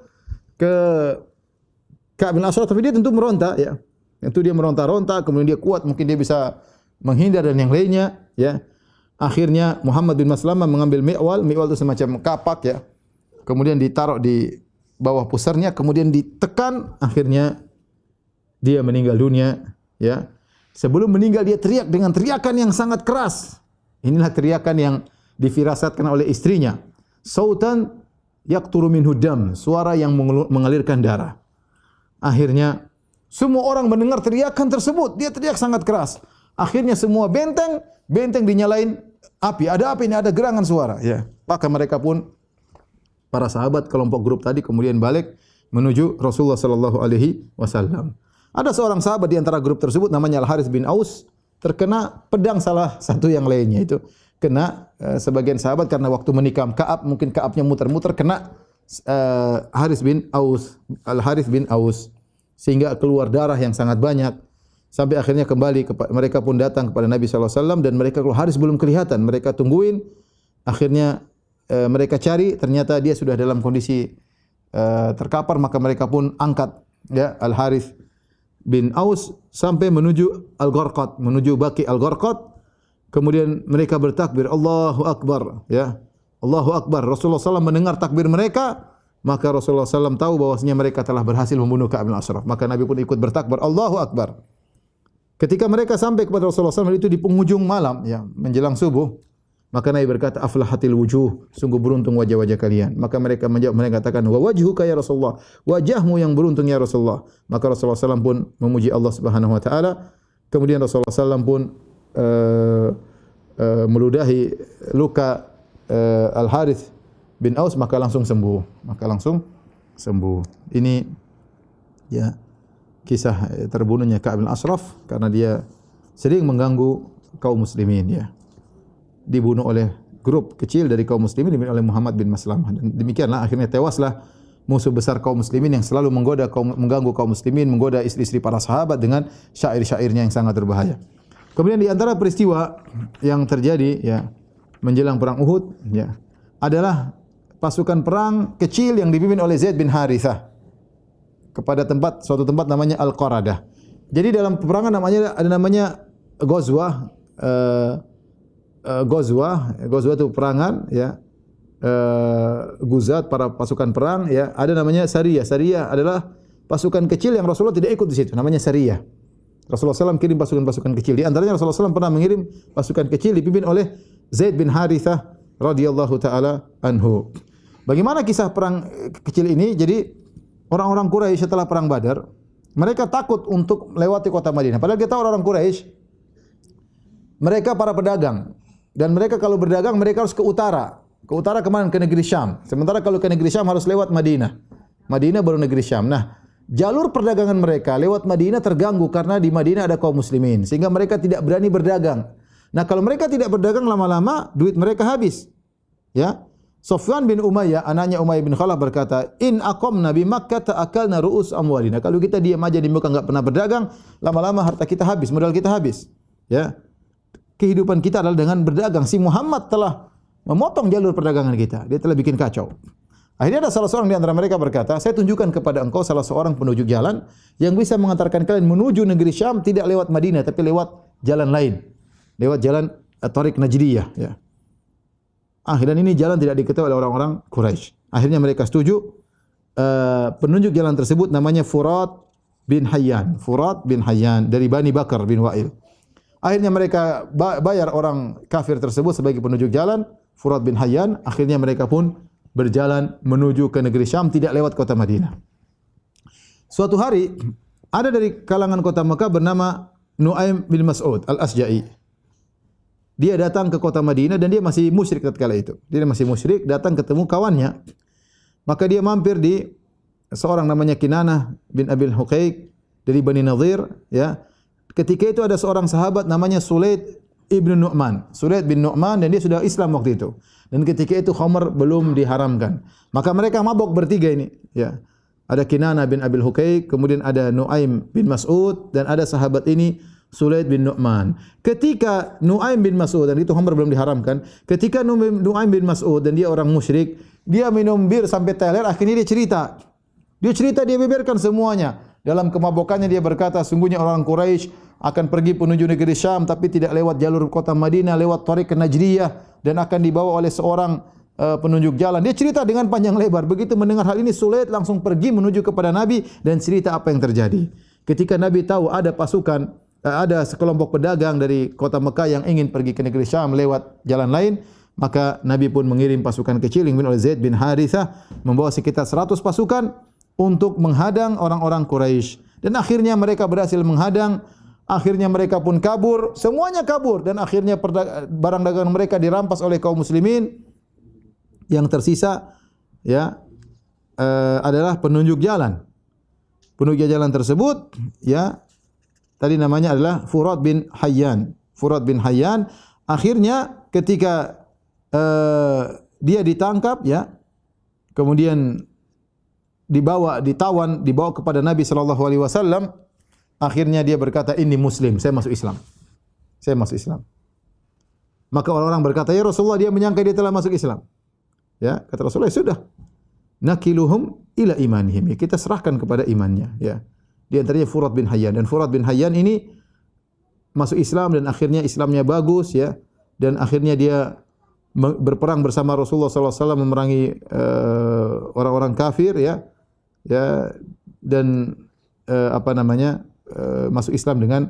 Speaker 2: Ka'ab bin Ashraf, tapi dia tentu meronta, ya. Itu dia meronta-ronta, kemudian dia kuat, mungkin dia bisa menghindar dan yang lainnya, ya. Akhirnya Muhammad bin Maslamah mengambil mi'wal itu semacam kapak, ya. Kemudian ditaruh di bawah pusarnya, kemudian ditekan, akhirnya dia meninggal dunia, ya. Sebelum meninggal dia teriak dengan teriakan yang sangat keras. Inilah teriakan yang difirasatkan oleh istrinya. Sautan yaqturu minhu dam, suara yang mengalirkan darah. Akhirnya semua orang mendengar teriakan tersebut, dia teriak sangat keras. Akhirnya semua benteng dinyalain api. Ada api ini, ada gerangan suara, ya. Maka mereka pun para sahabat kelompok grup tadi kemudian balik menuju Rasulullah sallallahu alaihi wasallam. Ada seorang sahabat di antara grup tersebut namanya Al-Harits bin Aus, terkena pedang salah satu yang lainnya itu. Kena sebagian sahabat karena waktu menikam Ka'ab, mungkin Ka'abnya muter-muter, kena Harits bin Aus, Al-Harits bin Aus, sehingga keluar darah yang sangat banyak. Sampai akhirnya kembali, mereka pun datang kepada Nabi SAW dan mereka, kalau Harits belum kelihatan, mereka tungguin. Akhirnya mereka cari, ternyata dia sudah dalam kondisi terkapar, maka mereka pun angkat, ya, Al-Harits bin Aus sampai menuju Al-Gharqad, menuju Baqi Al-Gharqad. Kemudian mereka bertakbir, Allahu Akbar, ya, Allahu Akbar. Rasulullah SAW mendengar takbir mereka, maka Rasulullah SAW tahu bahwasanya mereka telah berhasil membunuh Ka'ab bin Ashraf. Maka Nabi pun ikut bertakbir, Allahu Akbar. Ketika mereka sampai kepada Rasulullah SAW itu di penghujung malam, ya, menjelang subuh, maka Nabi berkata, aflahatil wujuh, sungguh beruntung wajah-wajah kalian. Maka mereka menjawab, mereka katakan, wa wajhuka ya Rasulullah, wajahmu yang beruntung ya Rasulullah. Maka Rasulullah SAW pun memuji Allah Subhanahu wa taala. Kemudian Rasulullah SAW pun meludahi luka Al-Harits bin Aus, maka langsung sembuh. Ini, ya, kisah terbunuhnya Ka'ab bin Ashraf karena dia sering mengganggu kaum muslimin, ya. Dibunuh oleh grup kecil dari kaum muslimin, dibunuh oleh Muhammad bin Maslamah. Dan demikianlah akhirnya tewaslah musuh besar kaum muslimin yang selalu mengganggu kaum muslimin, menggoda istri-istri para sahabat dengan syair-syairnya yang sangat berbahaya. Kemudian di antara peristiwa yang terjadi, ya, menjelang perang Uhud, ya, adalah pasukan perang kecil yang dipimpin oleh Zaid bin Harithah kepada suatu tempat namanya Al-Qaradah. Jadi dalam peperangan ada namanya Ghazwah, Ghazwah itu peperangan, ya. Guzat, para pasukan perang, ya. Ada namanya Sariyah. Sariyah adalah pasukan kecil yang Rasulullah tidak ikut di situ, namanya Sariyah. Rasulullah SAW kirim pasukan-pasukan kecil. Di antaranya Rasulullah SAW pernah mengirim pasukan kecil dipimpin oleh Zaid bin Harithah radhiyallahu taala anhu. Bagaimana kisah perang kecil ini? Jadi orang-orang Quraisy setelah perang Badar, mereka takut untuk melewati kota Madinah. Padahal kita orang-orang Quraisy, mereka para pedagang, dan mereka kalau berdagang mereka harus ke utara. Ke utara kemana? Ke negeri Syam. Sementara kalau ke negeri Syam harus lewat Madinah. Madinah baru negeri Syam. Nah, jalur perdagangan mereka lewat Madinah terganggu karena di Madinah ada kaum muslimin, sehingga mereka tidak berani berdagang. Nah, kalau mereka tidak berdagang, lama-lama duit mereka habis. Ya. Sufyan bin Umayyah, anaknya Umayyah bin Khalaf berkata, "In aqamna bi Makkah ta'akalna ru'us amwalina." Kalau kita diam aja di Mekah enggak pernah berdagang, lama-lama harta kita habis, modal kita habis. Ya. Kehidupan kita adalah dengan berdagang. Si Muhammad telah memotong jalur perdagangan kita. Dia telah bikin kacau. Akhirnya ada salah seorang di antara mereka berkata, "Saya tunjukkan kepada engkau salah seorang penunjuk jalan yang bisa mengantarkan kalian menuju negeri Syam tidak lewat Madinah tapi lewat jalan lain. Lewat jalan Tariq Najdiyah, ya." Akhirnya ini jalan tidak diketahui oleh orang-orang Quraisy. Akhirnya mereka setuju. Penunjuk jalan tersebut namanya Furat bin Hayyan. Furat bin Hayyan dari Bani Bakar bin Wa'il. Akhirnya mereka bayar orang kafir tersebut sebagai penunjuk jalan, Furat bin Hayyan. Akhirnya mereka pun berjalan menuju ke negeri Syam tidak lewat kota Madinah. Suatu hari ada dari kalangan kota Mekah bernama Nu'aim bin Mas'ud Al-Asja'i. Dia datang ke kota Madinah dan dia masih musyrik ketika itu. Dia masih musyrik, datang ketemu kawannya. Maka dia mampir di seorang namanya Kinanah bin Abil Huqaiq dari Bani Nadhir, ya. Ketika itu ada seorang sahabat namanya Sulaid ibn Nu'man. Sulaid bin Nu'man, dan dia sudah Islam waktu itu. Dan ketika itu khamar belum diharamkan. Maka mereka mabok bertiga ini, ya. Ada Kinanah bin Abil Huqaiq, kemudian ada Nu'aim bin Mas'ud, dan ada sahabat ini Sulaid bin Nu'man. Ketika Nu'aim bin Mas'ud, dan itu khamar belum diharamkan, ketika Nu'aim bin Mas'ud, dan dia orang musyrik, dia minum bir sampai teler, akhirnya dia cerita. Dia beberkan semuanya. Dalam kemabukannya dia berkata, sungguhnya orang Quraisy akan pergi menuju negeri Syam tapi tidak lewat jalur kota Madinah, lewat Thariq Najriyah dan akan dibawa oleh seorang penunjuk jalan. Dia cerita dengan panjang lebar. Begitu mendengar hal ini Sulaid langsung pergi menuju kepada Nabi dan cerita apa yang terjadi. Ketika Nabi tahu ada pasukan, ada sekelompok pedagang dari kota Mekah yang ingin pergi ke negeri Syam lewat jalan lain, maka Nabi pun mengirim pasukan kecil yang dipimpin oleh Zaid bin Harithah membawa sekitar 100 pasukan untuk menghadang orang-orang Quraisy. Dan akhirnya mereka berhasil menghadang. Akhirnya mereka pun kabur, semuanya kabur dan akhirnya barang dagangan mereka dirampas oleh kaum muslimin. Yang tersisa ya adalah penunjuk jalan. Penunjuk jalan tersebut ya tadi namanya adalah Furat bin Hayyan. Furat bin Hayyan akhirnya ketika dia ditangkap ya, kemudian dibawa kepada Nabi sallallahu alaihi wasallam. Akhirnya dia berkata, "Ini muslim, saya masuk Islam." Saya masuk Islam. Maka orang-orang berkata, "Ya Rasulullah, dia menyangka dia telah masuk Islam." Ya, kata Rasulullah, "Sudah. Nakiluhum ila imanihim." Ya, kita serahkan kepada imannya, ya. Di antaranya Furat bin Hayyan, dan Furat bin Hayyan ini masuk Islam dan akhirnya Islamnya bagus ya, dan akhirnya dia berperang bersama Rasulullah sallallahu alaihi wasallam memerangi orang-orang kafir ya. Ya, dan masuk Islam dengan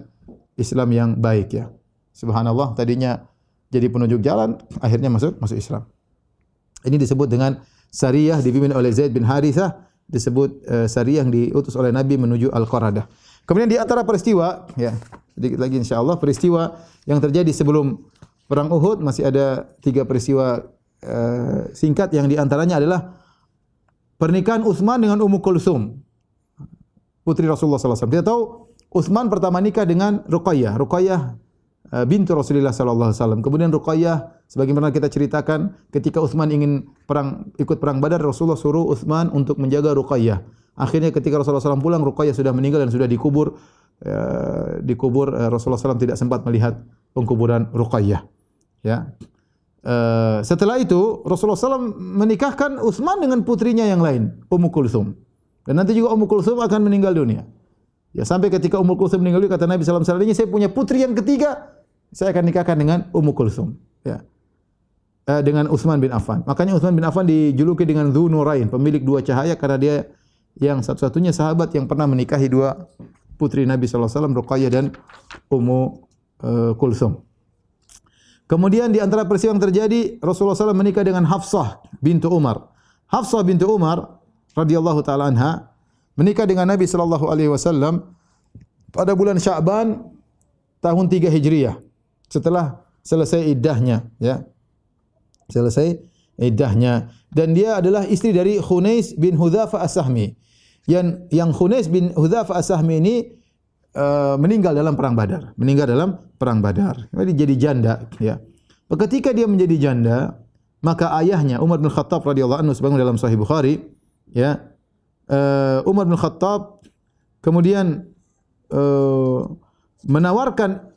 Speaker 2: Islam yang baik ya. Subhanallah, tadinya jadi penunjuk jalan, akhirnya masuk Islam. Ini disebut dengan Sariyah dipimpin oleh Zaid bin Harithah, disebut Sariyah yang diutus oleh Nabi menuju Al-Qaradah. Kemudian di antara peristiwa ya, sedikit lagi insyaallah peristiwa yang terjadi sebelum perang Uhud masih ada 3 peristiwa singkat yang di antaranya adalah pernikahan Utsman dengan Ummu Kulsum, putri Rasulullah sallallahu alaihi wasallam. Kita tahu Utsman pertama nikah dengan Ruqayyah. Ruqayyah bintu Rasulullah sallallahu alaihi wasallam. Kemudian Ruqayyah sebagaimana kita ceritakan ketika Utsman ingin ikut perang Badar, Rasulullah suruh Utsman untuk menjaga Ruqayyah. Akhirnya ketika Rasulullah SAW pulang, Ruqayyah sudah meninggal dan sudah dikubur. Rasulullah SAW tidak sempat melihat pengkuburan Ruqayyah. Ya. Setelah itu Rasulullah SAW menikahkan Utsman dengan putrinya yang lain, Ummu Kulsum. Dan nanti juga Ummu Kulsum akan meninggal dunia. Ya, sampai ketika Ummu Kulsum meninggal dunia, kata Nabi sallallahu alaihi wasallam, "Saya punya putri yang ketiga, saya akan nikahkan dengan Ummu Kulsum." Ya. Dengan Utsman bin Affan. Makanya Utsman bin Affan dijuluki dengan Dzu Nurain, pemilik 2 cahaya, karena dia yang satu-satunya sahabat yang pernah menikahi 2 putri Nabi sallallahu alaihi wasallam, Ruqayyah dan Ummu Kulsum. Kemudian di antara peristiwa yang terjadi, Rasulullah SAW menikah dengan Hafsah bintu Umar. Hafsah bintu Umar radhiyallahu taala anha menikah dengan Nabi sallallahu alaihi wasallam pada bulan Sya'ban tahun 3 Hijriah. Setelah selesai iddahnya, ya. Selesai iddahnya, dan dia adalah istri dari Khunais bin Hudzafah As-Sahmi. Yang Khunais bin Hudzafah As-Sahmi ini meninggal dalam perang Badar. Jadi jadi janda, ya. Ketika dia menjadi janda, maka ayahnya Umar bin Khattab radhiyallahu anhu sebagaimana dalam Sahih Bukhari, ya. Umar bin Khattab kemudian menawarkan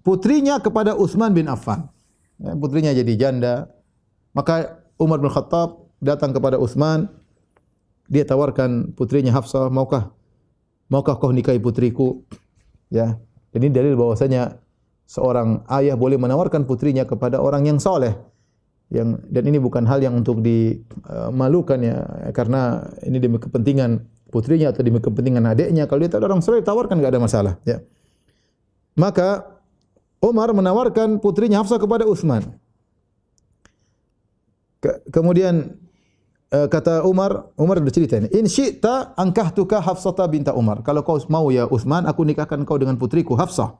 Speaker 2: putrinya kepada Utsman bin Affan. Ya, putrinya jadi janda. Maka Umar bin Khattab datang kepada Utsman, dia tawarkan putrinya Hafsah, maukah kau nikahi putriku? Ya. Ini dalil bahwasanya seorang ayah boleh menawarkan putrinya kepada orang yang soleh. Dan ini bukan hal yang untuk dimalukan ya, karena ini demi kepentingan putrinya atau demi kepentingan adiknya. Kalau dia tak ada orang soleh, tawarkan, enggak ada masalah, ya. Maka Umar menawarkan putrinya Hafsah kepada Utsman. Kemudian kata Umar bercerita ini, "In syi'ta ankahtuka Hafsata binta Umar." Kalau kau mau ya Utsman, aku nikahkan kau dengan putriku Hafsah.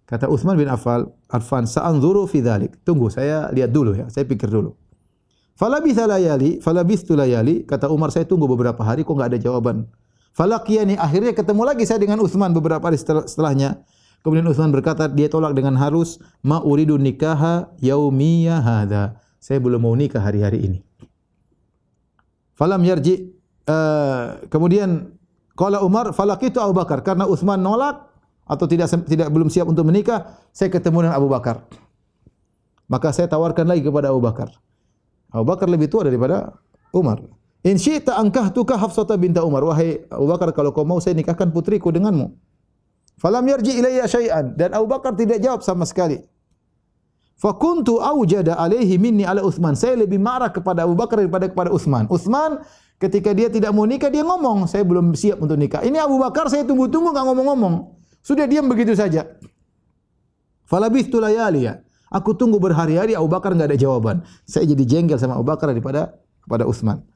Speaker 2: Kata Utsman bin Affan, "Sa'anzuru fi dzalik." Tunggu, saya lihat dulu ya, saya pikir dulu. Falabistu layali, kata Umar, saya tunggu beberapa hari kok enggak ada jawaban. Falaqiyani, akhirnya ketemu lagi saya dengan Utsman beberapa hari setelahnya. Kemudian Utsman berkata, dia tolak dengan halus, "Ma uridu nikaha yaumiyya hadza." Saya belum mau nikah hari-hari ini. Falam yarji, kemudian qala Umar, falaqitu Abu Bakar, karena Utsman nolak atau belum siap untuk menikah, saya ketemu dengan Abu Bakar. Maka saya tawarkan lagi kepada Abu Bakar. Abu Bakar lebih tua daripada Umar. In syi'ta ankahtuka Hafsata binta Umar. Wahai Abu Bakar, kalau kau mau saya nikahkan putriku denganmu. Falam yarji ilayya syai'an, dan Abu Bakar tidak jawab sama sekali. Fa kuntu aujada alaihi minni ala Utsman. Saya lebih marah kepada Abu Bakar daripada kepada Utsman. Utsman ketika dia tidak mau nikah, dia ngomong, saya belum siap untuk nikah. Ini Abu Bakar saya tunggu-tunggu enggak ngomong-ngomong. Sudah diam begitu saja. Falabithtu layaliya. Aku tunggu berhari-hari, Abu Bakar enggak ada jawaban. Saya jadi jengkel sama Abu Bakar daripada kepada Utsman.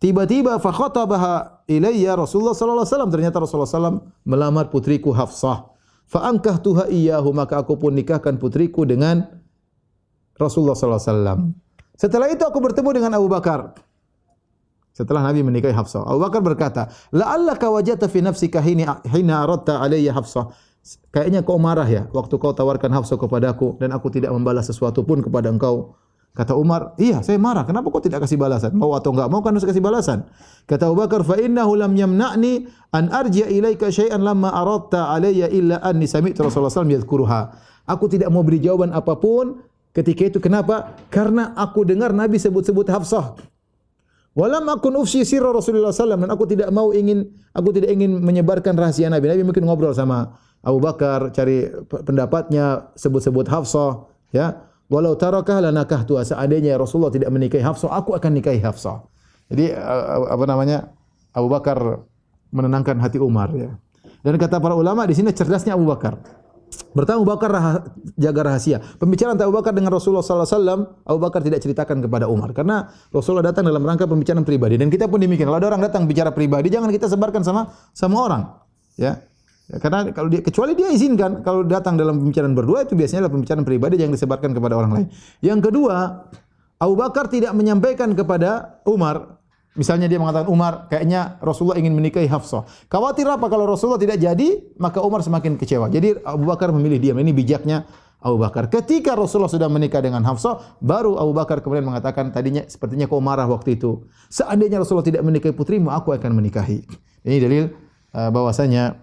Speaker 2: Tiba-tiba fa khatabaha ilayya Rasulullah sallallahu alaihi wasallam. Ternyata Rasulullah sallallahu melamar putriku Hafsah. Fa ankahtuha iyyahu, maka aku pun nikahkan putriku dengan Rasulullah sallallahu alaihi wasallam. Setelah itu aku bertemu dengan Abu Bakar. Setelah Nabi menikahi Hafsah, Abu Bakar berkata, "La'allaka wajadta fi nafsika hina aradta alayya Hafsah." Kayaknya kau marah ya waktu kau tawarkan Hafsah kepadaku dan aku tidak membalas sesuatu pun kepada engkau. Kata Umar, iya saya marah. Kenapa kau tidak kasih balasan? Mau atau enggak mau kan harus kasih balasan. Kata Abu Bakar, fa innahu lam yamna'ni an arji'a ilaika syai'an lamma aradta alayya illa anni sami'tu Rasulullah sallallahu alaihi wasallam yadhkuruha. Aku tidak mau beri jawaban apapun ketika itu. Kenapa? Karena aku dengar Nabi sebut-sebut Hafsah. Walam akun ufsi sirra Rasulullah sallallahu alaihi wasallam, dan aku tidak ingin menyebarkan rahasia Nabi. Nabi mungkin ngobrol sama Abu Bakar, cari pendapatnya, sebut-sebut Hafsah, ya. Walau tarakah lanakahtu, seandainya Rasulullah tidak menikahi Hafsah, aku akan nikahi Hafsah. Jadi Abu Bakar menenangkan hati Umar, ya. Dan kata para ulama di sini cerdasnya Abu Bakar. Pertama Abu Bakar jaga rahasia. Pembicaraan Abu Bakar dengan Rasulullah sallallahu alaihi wasallam, Abu Bakar tidak ceritakan kepada Umar karena Rasulullah datang dalam rangka pembicaraan pribadi, dan kita pun demikian. Kalau ada orang datang bicara pribadi, jangan kita sebarkan sama orang, ya. Ya, karena kalau kecuali dia izinkan, kalau datang dalam pembicaraan berdua itu biasanya adalah pembicaraan pribadi yang disebarkan kepada orang lain. Yang kedua, Abu Bakar tidak menyampaikan kepada Umar. Misalnya dia mengatakan, Umar, kayaknya Rasulullah ingin menikahi Hafsah. Khawatir apa kalau Rasulullah tidak jadi, maka Umar semakin kecewa. Jadi Abu Bakar memilih diam. Ini bijaknya Abu Bakar. Ketika Rasulullah sudah menikah dengan Hafsah, baru Abu Bakar kemudian mengatakan, tadinya sepertinya kau marah waktu itu. Seandainya Rasulullah tidak menikahi putrimu, aku akan menikahi. Ini dalil bahwasanya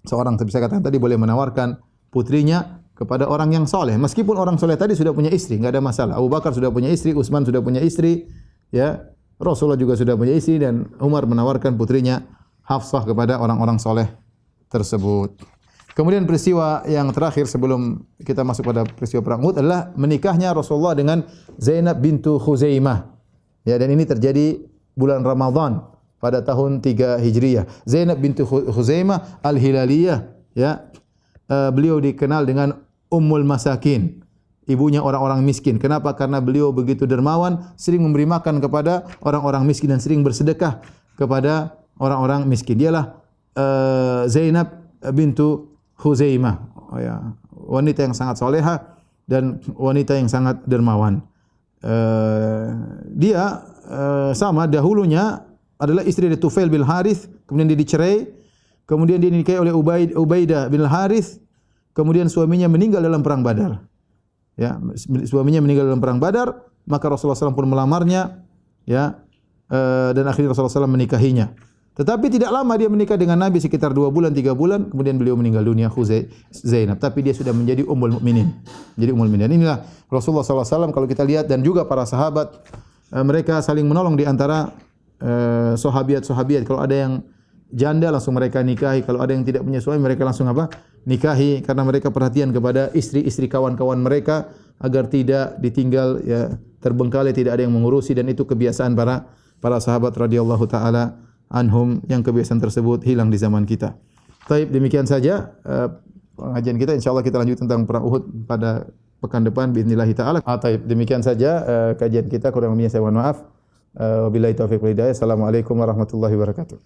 Speaker 2: seorang, saya katakan tadi, boleh menawarkan putrinya kepada orang yang soleh. Meskipun orang soleh tadi sudah punya istri, enggak ada masalah. Abu Bakar sudah punya istri, Utsman sudah punya istri, ya. Rasulullah juga sudah punya istri, dan Umar menawarkan putrinya Hafsah kepada orang-orang soleh tersebut. Kemudian peristiwa yang terakhir sebelum kita masuk pada peristiwa perang Uhud adalah menikahnya Rasulullah dengan Zainab bintu Khuzaimah. Ya, dan ini terjadi bulan Ramadan pada tahun 3 Hijriah. Zainab bintu Khuzaimah Al-Hilaliyah, ya. Beliau dikenal dengan Ummul Masakin, ibunya orang-orang miskin. Kenapa? Karena beliau begitu dermawan, sering memberi makan kepada orang-orang miskin dan sering bersedekah kepada orang-orang miskin. Dialah Zainab bintu Khuzaimah, ya. Wanita yang sangat soleha dan wanita yang sangat dermawan. Dia sama dahulunya adalah istri dari Tufail bin Harith, kemudian dia dicerai, kemudian dia dinikahi oleh Ubaidah bin Harith, kemudian suaminya meninggal dalam perang Badar. Ya, suaminya meninggal dalam perang Badar, maka Rasulullah SAW pun melamarnya, ya, dan akhirnya Rasulullah SAW menikahinya. Tetapi tidak lama dia menikah dengan Nabi, sekitar 2 bulan, 3 bulan, kemudian beliau meninggal dunia, Zainab. Tapi dia sudah menjadi Ummul Mukminin. Jadi Ummul Mukminin. Inilah Rasulullah SAW kalau kita lihat, dan juga para sahabat, mereka saling menolong di antara sahabiat. Kalau ada yang janda langsung mereka nikahi, kalau ada yang tidak punya suami mereka langsung nikahi, karena mereka perhatian kepada istri-istri kawan-kawan mereka agar tidak ditinggal, ya, terbengkalai, tidak ada yang mengurusi, dan itu kebiasaan para sahabat radhiyallahu taala anhum, yang kebiasaan tersebut hilang di zaman kita. Baik, demikian saja pengajian kita. Insyaallah kita lanjut tentang perang Uhud pada pekan depan باذنillah taala. Baik, demikian saja kajian kita, kurang lebihnya saya mohon maaf. Wabillahi taufiq wal hidayah. Assalamualaikum warahmatullahi wabarakatuh.